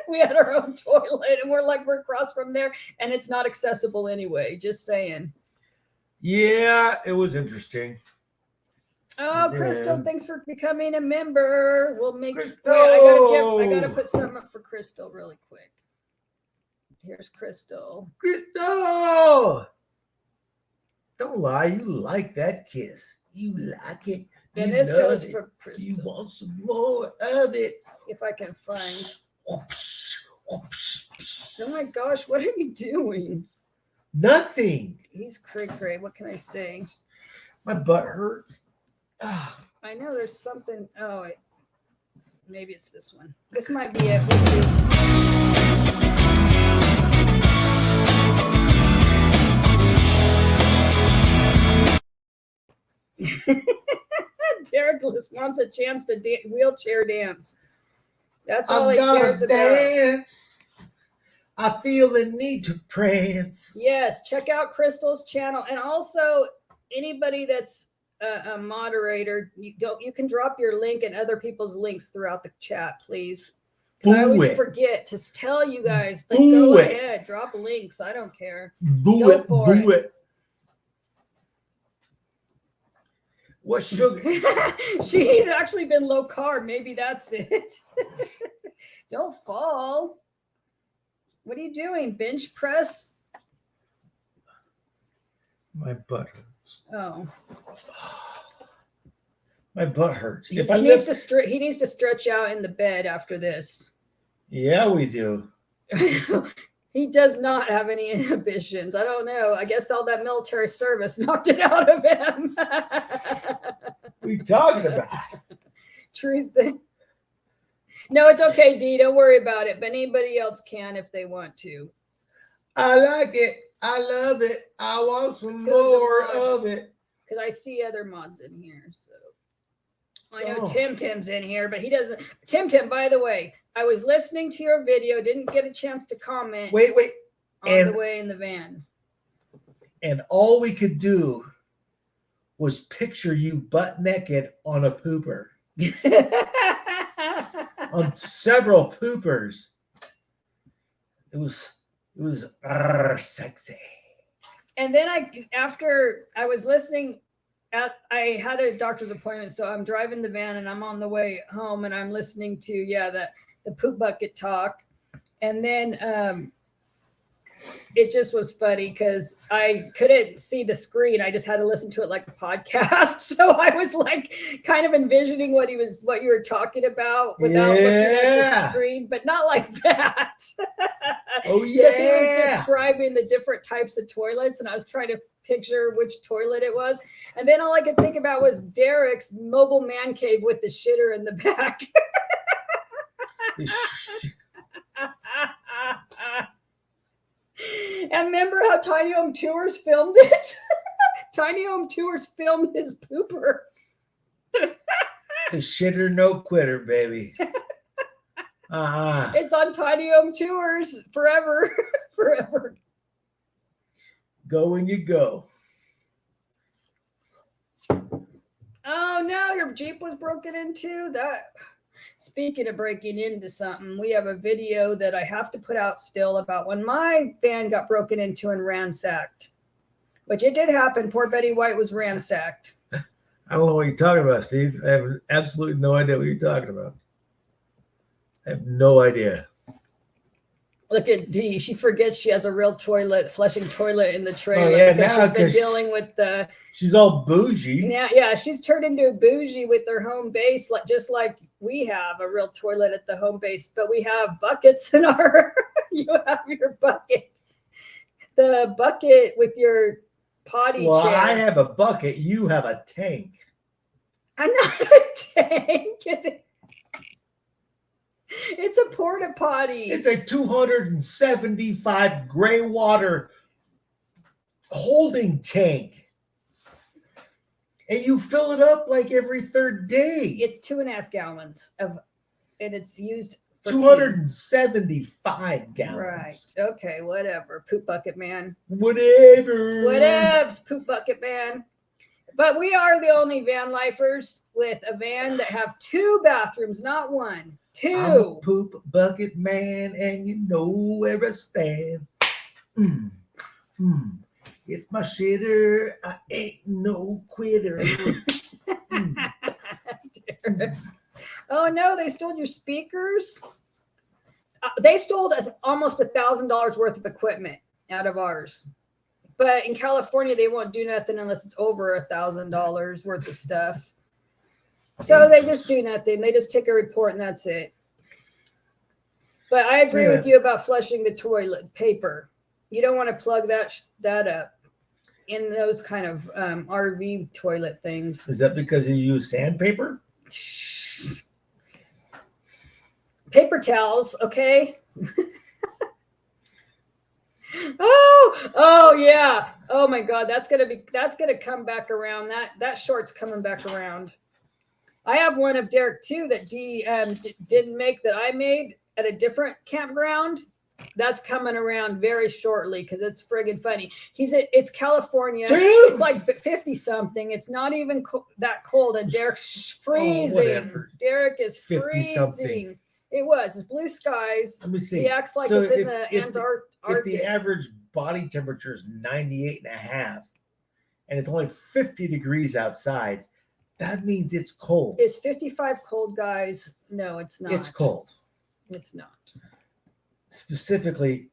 We had our own toilet and we're across from there and it's not accessible anyway. Just saying. Yeah, it was interesting. Oh, Crystal, thanks for becoming a member. We'll make Crystal! I gotta put something up for Crystal really quick. Here's Crystal. Crystal! Don't lie, you like that kiss. You like it. And You this love goes it. for Crystal. You want some more of it. If I can find. Oops, oops. Oh my gosh, what are you doing? Nothing. He's cray-cray. What can I say? My butt hurts. I know there's something. Oh, maybe it's this one. This might be it. We'll see. Derek wants a chance to wheelchair dance. That's all he cares about. Dance. I feel the need to prance. Yes, check out Crystal's channel, and also anybody that's a moderator, you can drop your link and other people's links throughout the chat, please. I always forget to tell you guys, but go ahead, drop links. I don't care. Do it. What sugar? She's actually been low carb. Maybe that's it. Don't fall. What are you doing? Bench press? My butt hurts. Oh. My butt hurts. He needs to stretch out in the bed after this. Yeah, we do. He does not have any inhibitions. I don't know. I guess all that military service knocked it out of him. What are you talking about? Truth. No, it's okay, Dee. Don't worry about it. But anybody else can if they want to. I like it. I love it. I want some more of it. Because I see other mods in here. So I know Tim Tim's in here, but he doesn't. Tim, by the way, I was listening to your video, didn't get a chance to comment. Wait. On the way in the van. And all we could do was picture you butt naked on a pooper. On several poopers. It was sexy. And then after I was listening, I had a doctor's appointment, so I'm driving the van and I'm on the way home and I'm listening to the poop bucket talk, and then it just was funny because I couldn't see the screen. I just had to listen to it like a podcast. So I was like kind of envisioning what you were talking about without looking at the screen, but not like that. Oh yeah. Because he was describing the different types of toilets, and I was trying to picture which toilet it was. And then all I could think about was Derek's mobile man cave with the shitter in the back. And remember how Tiny Home Tours filmed it? Tiny Home Tours filmed his pooper. The shitter no quitter, baby. It's on Tiny Home Tours forever. Forever. Go when you go. Oh no, your Jeep was broken into? Speaking of breaking into something, we have a video that I have to put out still about when my van got broken into and ransacked. Which it did happen. Poor Betty White was ransacked. I don't know what you're talking about, Steve. I have absolutely no idea what you're talking about. I have no idea. Look at Dee. She forgets she has a real flushing toilet in the trailer. Oh, yeah, because now she's been dealing with the... She's all bougie. Yeah, she's turned into a bougie with her home base, just like we have a real toilet at the home base, but we have buckets in our... You have your bucket. The bucket with your potty chair. I have a bucket. You have a tank. I'm not a tank. It's a porta potty. It's a 275 gray water holding tank. And you fill it up like every third day. It's 2.5 gallons and it's used for 275 gallons. Right. Okay, whatever. Poop bucket man. Whatever. Whatevs, poop bucket man. But we are the only van lifers with a van that have 2 bathrooms, not 1. 2. I'm a poop bucket man, and you know where I stand. It's my shitter. I ain't no quitter. Oh no, they stole your speakers. They stole almost $1,000 worth of equipment out of ours. But in California, they won't do nothing unless it's over $1,000 worth of stuff. So they just do nothing. They just take a report and that's it. But I agree with you about flushing the toilet paper. You don't want to plug that up in those kind of RV toilet things. Is that because you use sandpaper? Paper towels, okay? Oh yeah. Oh my God, that's gonna come back around. That short's coming back around. I have one of Derek too that Dee didn't make that I made at a different campground. That's coming around very shortly because it's friggin' funny. It's California. It's like 50 something. It's not even that cold, and Derek's freezing. Derek is freezing. It's blue skies. Let me see. He acts like it's in the Antarctic. If the average body temperature is 98.5 and it's only 50 degrees outside, that means it's cold. Is 55 cold, guys? No, it's not. It's cold. It's not. Specifically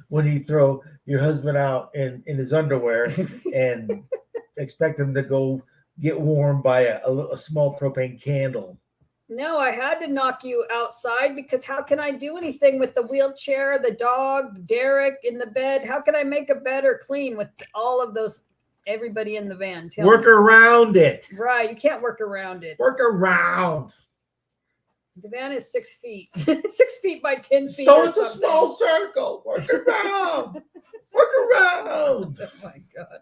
when you throw your husband out in his underwear and expect him to go get warm by a small propane candle. No, I had to knock you outside because how can I do anything with the wheelchair, the dog, Derek in the bed? How can I make a bed or clean with all of those, everybody in the van? Work around it. Right, you can't work around it. Work around. The van is 6 feet. 6 feet by 10 feet. So it's a small circle. Work around. Work around. Oh my God.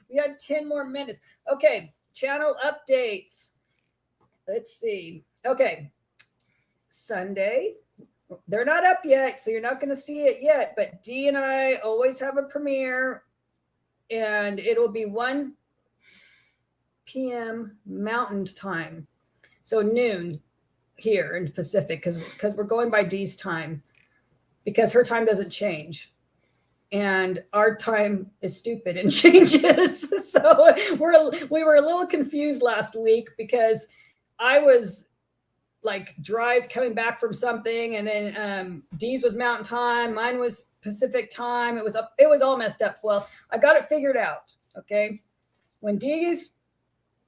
We had 10 more minutes. Okay. Channel updates. Let's see. Okay. Sunday. They're not up yet, so you're not going to see it yet. But Dee and I always have a premiere and it'll be 1 p.m. Mountain Time, so noon here in Pacific, because we're going by Dee's time, because her time doesn't change. And our time is stupid and changes. So we were a little confused last week because I was like coming back from something, and then Dee's was Mountain Time, mine was Pacific time. It was all messed up. Well, I got it figured out. Okay, when Dee's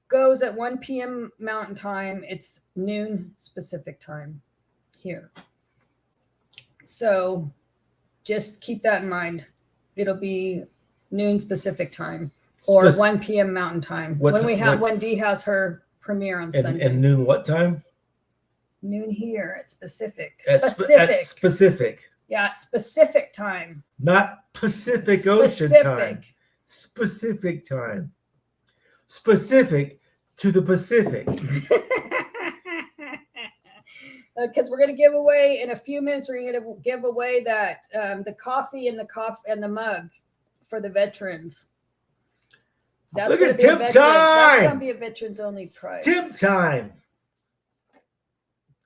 goes at 1 p.m. Mountain Time, it's noon Pacific time here. So just keep that in mind. It'll be noon Pacific time or 1 p.m. Mountain Time when Dee has her premiere on Sunday. And noon what time? Noon here at Pacific. Specific. Yeah, it's Pacific time. Not Pacific Ocean time. Specific time. Specific to the Pacific. Because we're going to give away in a few minutes. We're going to give away that the coffee and the mug for the veterans. That's Look at tip time. That's going to be a veterans only prize. Tip time.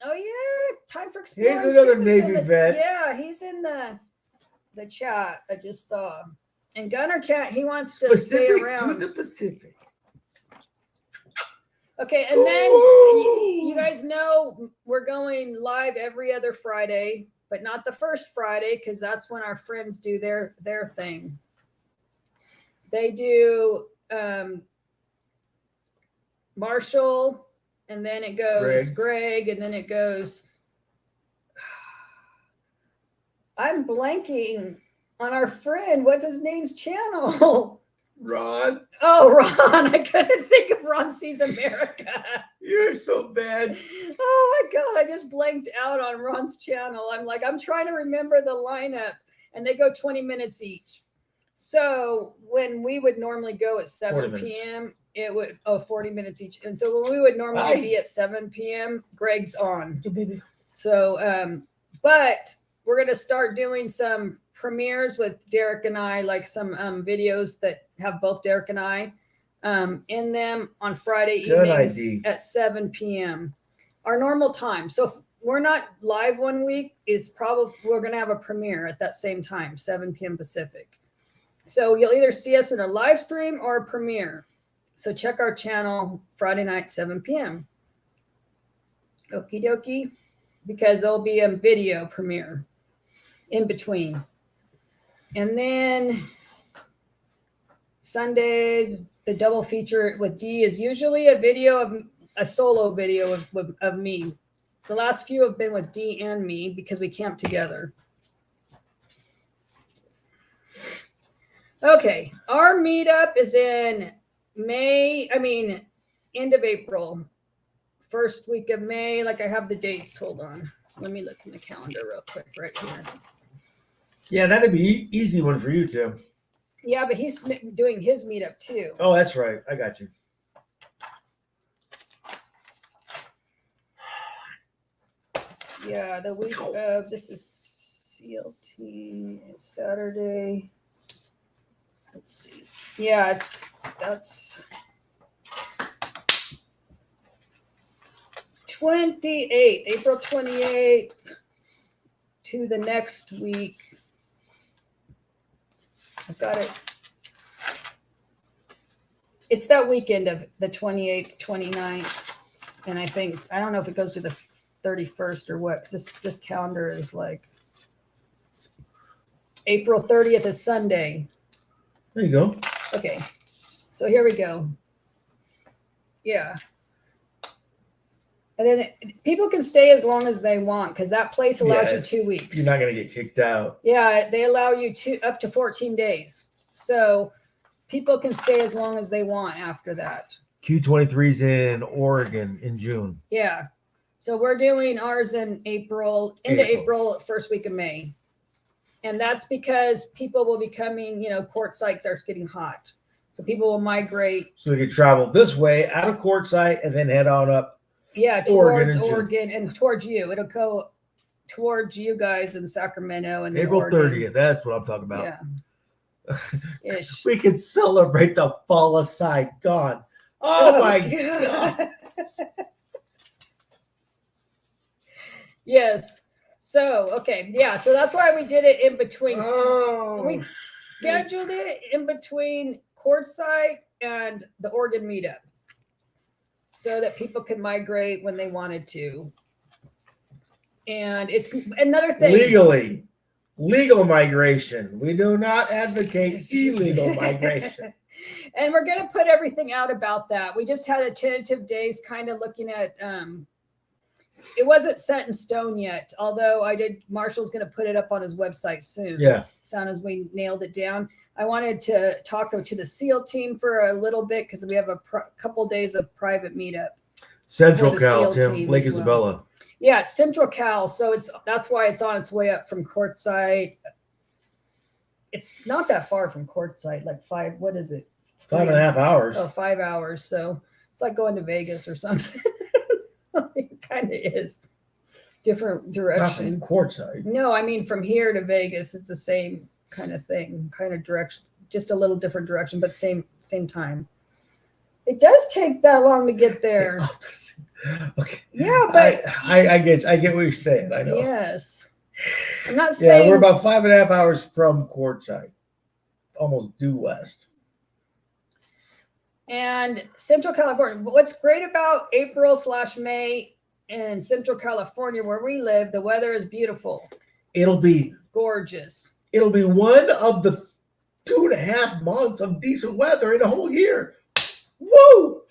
Oh yeah, time for exploring. Here's another Navy vet. Yeah, he's in the chat. I just saw. And Gunner he wants to stay around. To the Pacific. Okay, and then you guys know we're going live every other Friday, but not the first Friday, because that's when our friends do their thing. They do Marshall, and then it goes Greg, and then it goes. I'm blanking on our friend. What's his name's channel? Ron. Oh, Ron. I couldn't think of Ron Sees America. You're so bad. Oh my God. I just blanked out on Ron's channel. I'm trying to remember the lineup, and they go 20 minutes each. So when we would normally go at 7 p.m., it would 40 minutes each. And so when we would normally be at 7 p.m., Greg's on. So, but we're going to start doing some premieres with Derek and I, like some videos that have both Derek and I in them on Friday evenings at 7 p.m. Our normal time. So if we're not live one week, we're going to have a premiere at that same time, 7 p.m. Pacific. So you'll either see us in a live stream or a premiere. So check our channel Friday night, 7 p.m. Okie dokie, because there'll be a video premiere in between. And then Sundays, the double feature with Dee is usually a solo video of me. The last few have been with Dee and me because we camp together. Okay, our meetup is in end of April, first week of May. Like I have the dates. Hold on. Let me look in the calendar real quick right here. Yeah, that'd be easy one for you, Tim. Yeah, but he's doing his meetup too. Oh, that's right. I got you. Yeah, the week of, this is CLT Saturday. Let's see. Yeah, that's April 28th to the next week. I've got it. It's that weekend of the 28th, 29th. And I don't know if it goes to the 31st or what, because this calendar is like April 30th is Sunday. There you go. Okay. So here we go. Yeah. And then people can stay as long as they want because that place allows you 2 weeks. You're not going to get kicked out. Yeah, they allow you up to 14 days. So people can stay as long as they want after that. Q23's in Oregon in June. Yeah. So we're doing ours in April, first week of May. And that's because people will be coming, quartzsite starts getting hot. So people will migrate. So they can travel this way out of quartzsite and then head on up. Yeah, towards Oregon and towards you. It'll go towards you guys in Sacramento and April Oregon. 30th. That's what I'm talking about. Yeah. ish. We can celebrate the fall aside gone. Oh my God. Yes. So, okay. Yeah. So that's why we did it in between. Oh, We scheduled it in between Quartzsite and the Oregon meetup so that people could migrate when they wanted to. And it's another thing. Legal migration. We do not advocate illegal migration. And we're going to put everything out about that. We just had a tentative days kind of looking at, it wasn't set in stone yet, although Marshall's going to put it up on his website soon. Yeah. As soon as we nailed it down. I wanted to talk to the SEAL team for a little bit because we have a couple days of private meetup. Central Cal, Tim, Lake Isabella. Yeah, it's Central Cal, so that's why it's on its way up from Quartzsite. It's not that far from Quartzsite, like 5. What is it? 5.5 hours. Oh, 5 hours. So it's like going to Vegas or something. It kind of is. Different direction. Not from Quartzsite. No, I mean from here to Vegas, it's the same kind of thing, kind of direction, just a little different direction, but same time. It does take that long to get there. Okay. Yeah, but I get what you're saying. I know. Yes. I'm not saying. Yeah, we're about 5.5 hours from Quartzsite, almost due west. And Central California. What's great about April/May in Central California, where we live, the weather is beautiful. It'll be gorgeous. It'll be one of the 2.5 months of decent weather in a whole year. Whoa!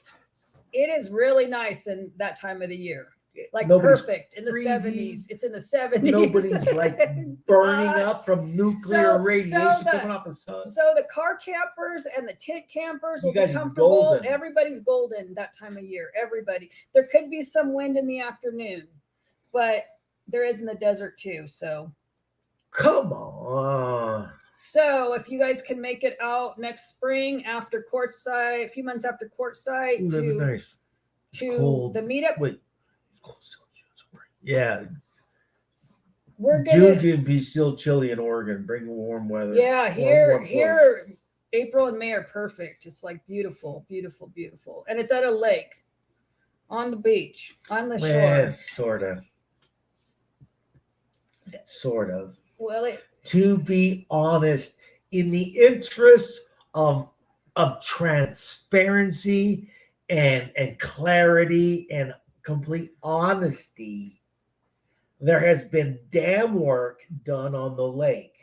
It is really nice in that time of the year. Like Nobody's perfect in the freezing. 70s. It's in the 70s. Nobody's like burning up from nuclear radiation coming off the sun. So the car campers and the tent campers will be comfortable. Golden. Everybody's golden that time of year. Everybody. There could be some wind in the afternoon, but there is in the desert too. So come on. So if you guys can make it out next spring after Quartzsite, a few months after Quartzsite to the meetup. Wait. Yeah. We're June can be still chilly in Oregon. Bring warm weather. Yeah, here April and May are perfect. It's like beautiful, beautiful, beautiful. And it's at a lake on the beach, on the shore. Sort of. Well, to be honest, in the interest of transparency and clarity and complete honesty, there has been dam work done on the lake.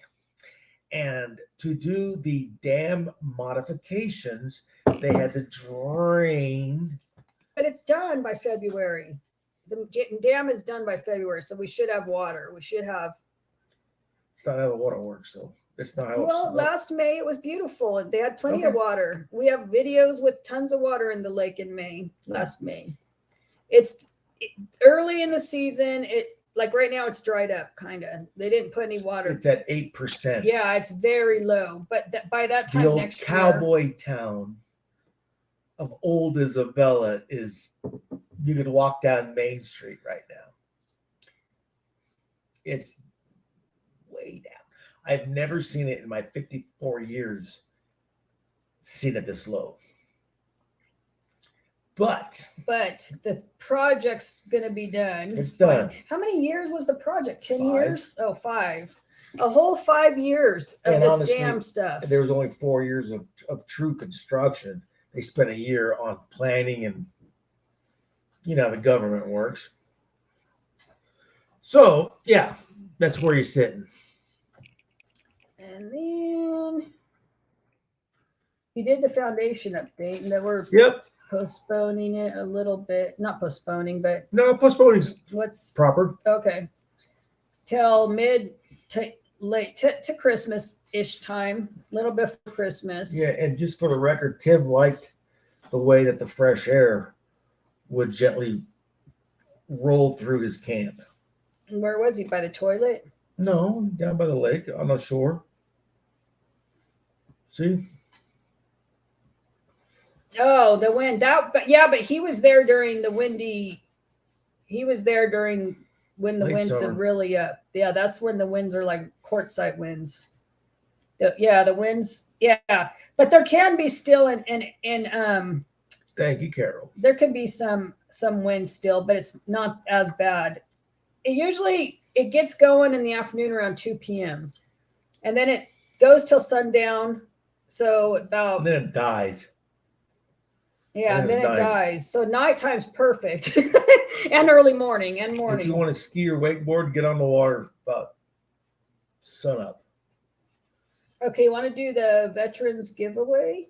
And to do the dam modifications, they had to drain. But it's done by February. The dam is done by February, so we should have water. We should have. It's not how the water works, so it's not how. Well, last May it was beautiful, and they had plenty of water. We have videos with tons of water in the lake in May. Last May, it's early in the season. It like right now it's dried up, kind of. They didn't put any water. It's at 8%. Yeah, it's very low. But by that time, the old next cowboy town of old Isabella is. You could walk down Main Street right now. It's way down. I've never seen it in my 54 years, seen it this low. But the project's going to be done. It's done. How many years was the project? 10 years? Oh, 5. A whole 5 years of and this honestly, dam stuff. There was only 4 years of true construction. They spent a year on planning and you know, the government works. So, yeah, that's where you're sitting. And then you did the foundation update, and then we're postponing it a little bit. Not postponing, but no, postponing's what's proper. Okay, till mid to late to Christmas-ish time, a little bit for Christmas. Yeah, and just for the record, Tim liked the way that the fresh air would gently roll through his camp. And where was he? By the toilet? No, down by the lake on the shore. See? Oh, the wind. But he was there during the windy. He was there during when the winds are really up. Yeah, that's when the winds are like Quartzsite winds. The winds. Yeah, but there can be still Thank you, Carol. there could be some wind still, but it's not as bad. It gets going in the afternoon around 2 p.m. and then it goes till sundown. So about And then it dies. yeah, and then it it's dies. So nighttime's perfect, and early morning If you morning. want to ski or wakeboard, get on the water about sunup. Okay, you want to do the veterans giveaway?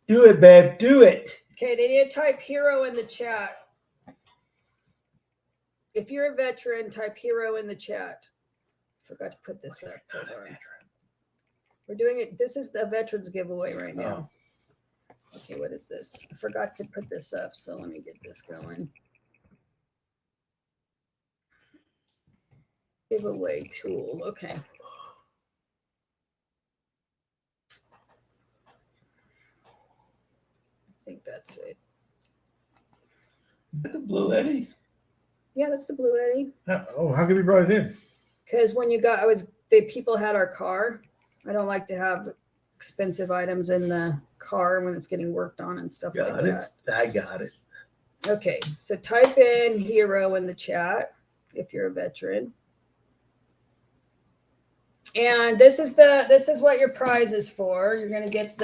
Do it, babe. Do it. Okay, they need to type hero in the chat. If you're a veteran, type hero in the chat. Forgot to put this up. Hold on. We're doing it. This is the veterans giveaway right now. Okay, what is this? I forgot to put this up, so let me get this going. Giveaway tool. Okay. I think that's it. Is that the Blue Eddy? Yeah, that's the Blue Eddy. Oh, how come you brought it in? Because when the people had our car. I don't like to have expensive items in the car when it's getting worked on and stuff like that. I got it. Okay, so type in hero in the chat if you're a veteran. And this is what your prize is for. You're gonna get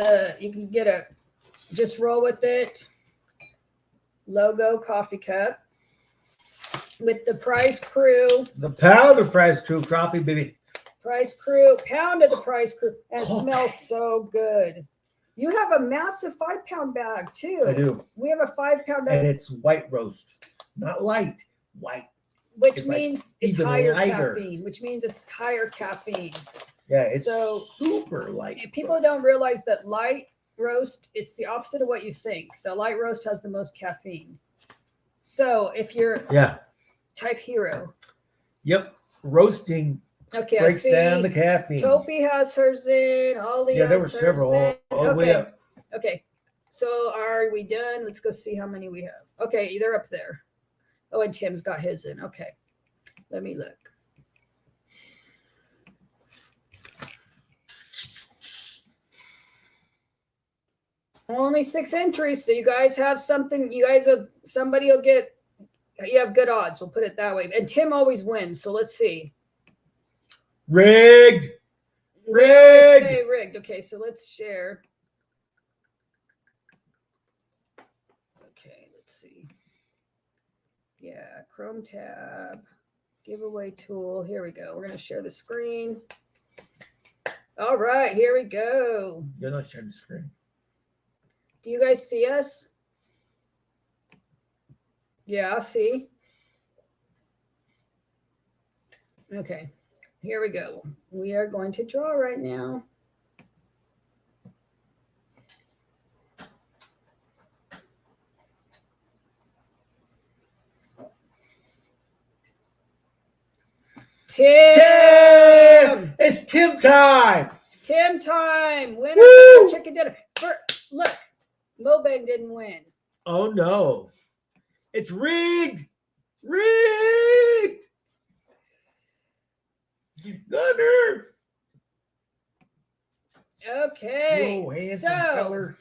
just roll with it. Logo coffee cup with the Prize Crew. The pound of Prize Crew coffee, baby. Prize Crew, pound of the Prize Crew, and it smells so good. You have a massive 5-pound bag too. I do. We have a 5-pound bag, And it's white roast, not light, white. which means it's even higher lighter. caffeine. Which means it's higher caffeine. Yeah, it's So super light. And people don't realize that light roast, it's the opposite of what you think. The light roast has the most caffeine. So if you're type hero. Yep. Roasting Okay, breaks I see. down the caffeine. Topi has hers in. Ollie Yeah, there were has hers several in. all the way up. Okay. So are we done? Let's go see how many we have. Okay, they're up there. Oh, and Tim's got his in. Okay. Let me look. Only 6 entries. So you guys have something. Somebody will get, you have good odds. We'll put it that way. And Tim always wins. So let's see. Rigged. We always say rigged. Okay, so let's share. Okay, let's see. Yeah, Chrome tab, giveaway tool. Here we go. We're going to share the screen. All right, here we go. You're not sharing the screen. Do you guys see us? Yeah, see. Okay, here we go. We are going to draw right now. Tim! It's Tim time! Tim time! Winner Woo! chicken dinner. Look, Mobang didn't win. Oh no. It's rigged! Rigged! Gunner! Okay. Yo, handsome So, feller.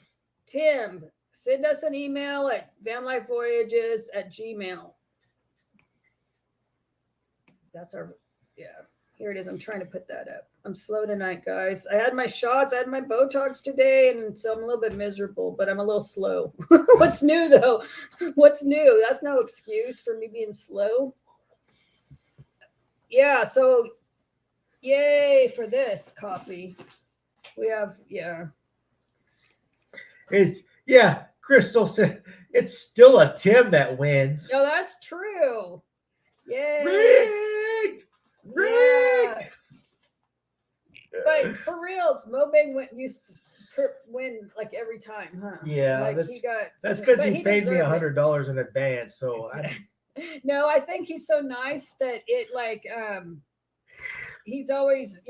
Tim, send us an email at vanlifevoyages@gmail. That's our, here it is. I'm trying to put that up. I'm slow tonight, guys. I had my shots. I had my Botox today, and so I'm a little bit miserable, but I'm a little slow. What's new, though? What's new? That's no excuse for me being slow. Yeah, so yay for this coffee. We have, It's, Crystal said it's still a Tim that wins. Oh, that's true. Yay. Rigged! Rigged! But for reals, Mobang used to win like every time, huh? Yeah, like that's because but he paid me deserved it. $100 in advance. So No, I think he's so nice that it he's always,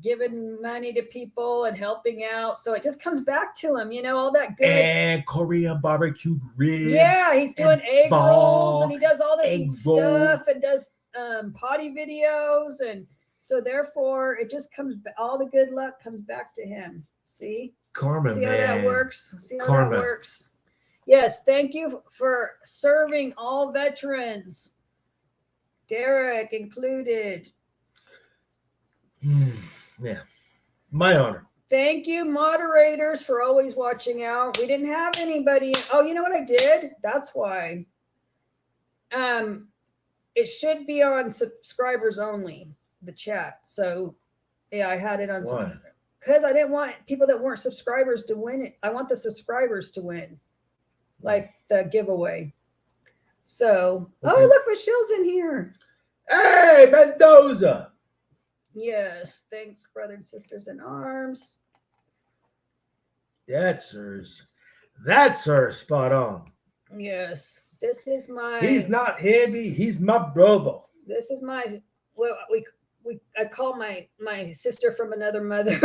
giving money to people and helping out. So it just comes back to him, all that good. And Korean barbecued ribs. Yeah, he's doing egg rolls and he does all egg this stuff and does potty videos. And So therefore, it just comes. All the good luck comes back to him. See. Karma, See how man. that works? See how Karma. that works? Yes, thank you for serving all veterans. Derek included. Yeah. My honor. Thank you, moderators, for always watching out. We didn't have anybody. Oh, you know what I did? That's why. It should be on subscribers only, the chat. So yeah, I had it on. Why? Because I didn't want people that weren't subscribers to win it. I want the subscribers to win, like the giveaway. So, Okay. oh, look, Michelle's in here. Hey, Mendoza. Yes, thanks, brothers and sisters in arms. That's her spot on. Yes, this is my. He's not heavy. He's my brother. This is my. Well, I call my sister from another mother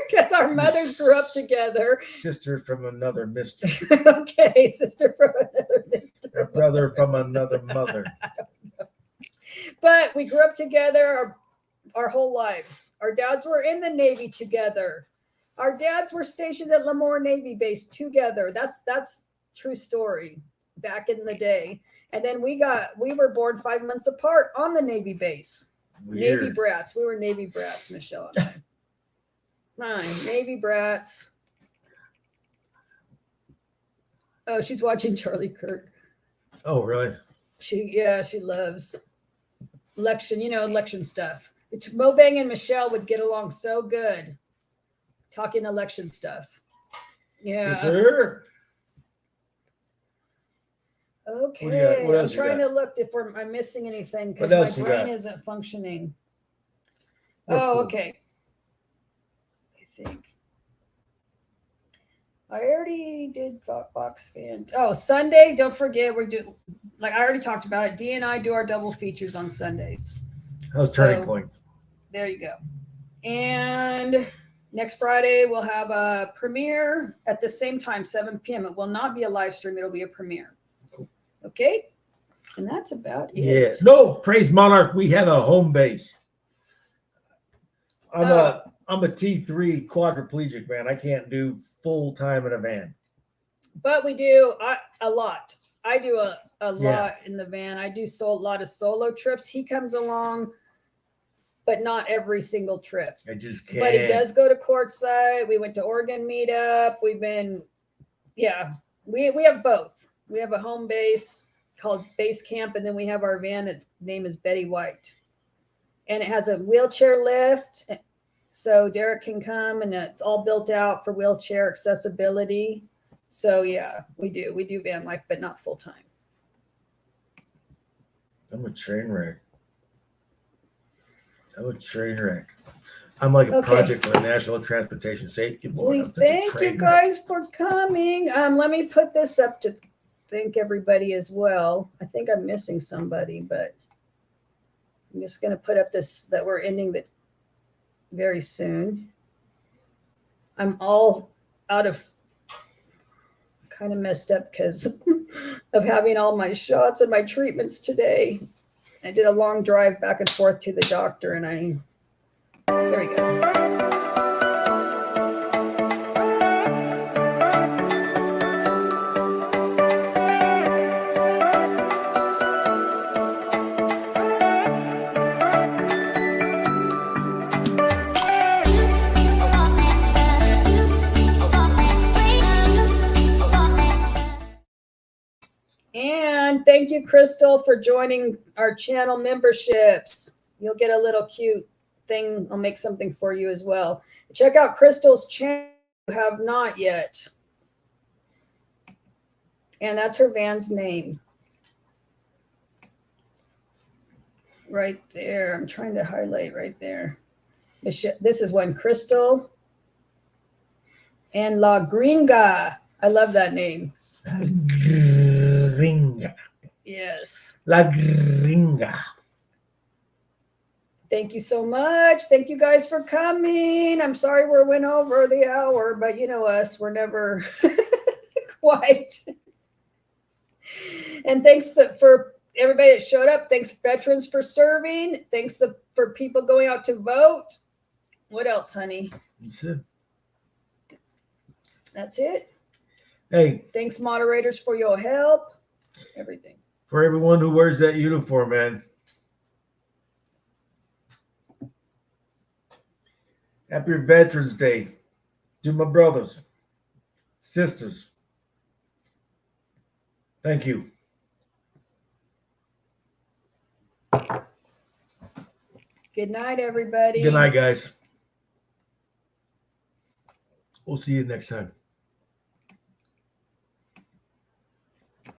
because our mothers grew up together. Sister from another mister. Okay, sister from another mister. A brother from another mother. But we grew up together our whole lives. Our dads were in the Navy together. Our dads were stationed at Lemoore Navy Base together. That's true story back in the day. And then we were born 5 months apart on the Navy base. Weird. Navy brats. We were Navy brats, Michelle and I. Mine, Navy brats. Oh, she's watching Charlie Kirk. Oh, really? She loves election stuff. Mobang and Michelle would get along so good talking election stuff. Yeah. Yes, sir. Okay. What I'm else you trying got? to look if I'm missing anything because What my else you brain got? isn't functioning. Real Oh, cool. okay. I think I already did box fan. Oh, Sunday, don't forget like I already talked about it. Dee and I do our double features on Sundays. How's So- Turning Point? There you go. And next Friday we'll have a premiere at the same time, 7 p.m. It will not be a live stream, it'll be a premiere. Okay? And that's about it. Yeah. No, praise Monarch. We have a home base. I'm a T3 quadriplegic, man. I can't do full time in a van. But we do a lot. I do a lot Yeah. in the van. I do a lot of solo trips. He comes along, but not every single trip. I just can't. But he does go to Quartzsite. We went to Oregon meetup. We've been, yeah, we have both. We have a home base called Base Camp, and then we have our van. Its name is Betty White. And it has a wheelchair lift. So Derek can come, and it's all built out for wheelchair accessibility. So yeah, we do van life, but not full time. I'm a train wreck. I'm like a Okay. project for the National Transportation Safety Board. We I'm such a thank you train wreck. guys for coming. Let me put this up to thank everybody as well. I think I'm missing somebody, but I'm just going to put up this that we're ending that very soon. I'm all out of kind of messed up because of having all my shots and my treatments today. I did a long drive back and forth to the doctor, and there we go. And thank you, Crystal, for joining our channel memberships. You'll get a little cute thing. I'll make something for you as well. Check out Crystal's channel if you have not yet. And that's her van's name. Right there. I'm trying to highlight right there. This is one, Crystal and La Gringa. I love that name. Gringa. Yes. La Gringa. Thank you so much. Thank you guys for coming. I'm sorry we went over the hour, but you know us, we're never quite. And thanks for everybody that showed up. Thanks, veterans, for serving. Thanks for people going out to vote. What else, honey? That's it. That's it. Hey, Thanks, moderators, for your help. Everything. for everyone who wears that uniform, man. Happy Veterans Day to my brothers, sisters. Thank you. Good night, everybody. Good night, guys. We'll see you next time.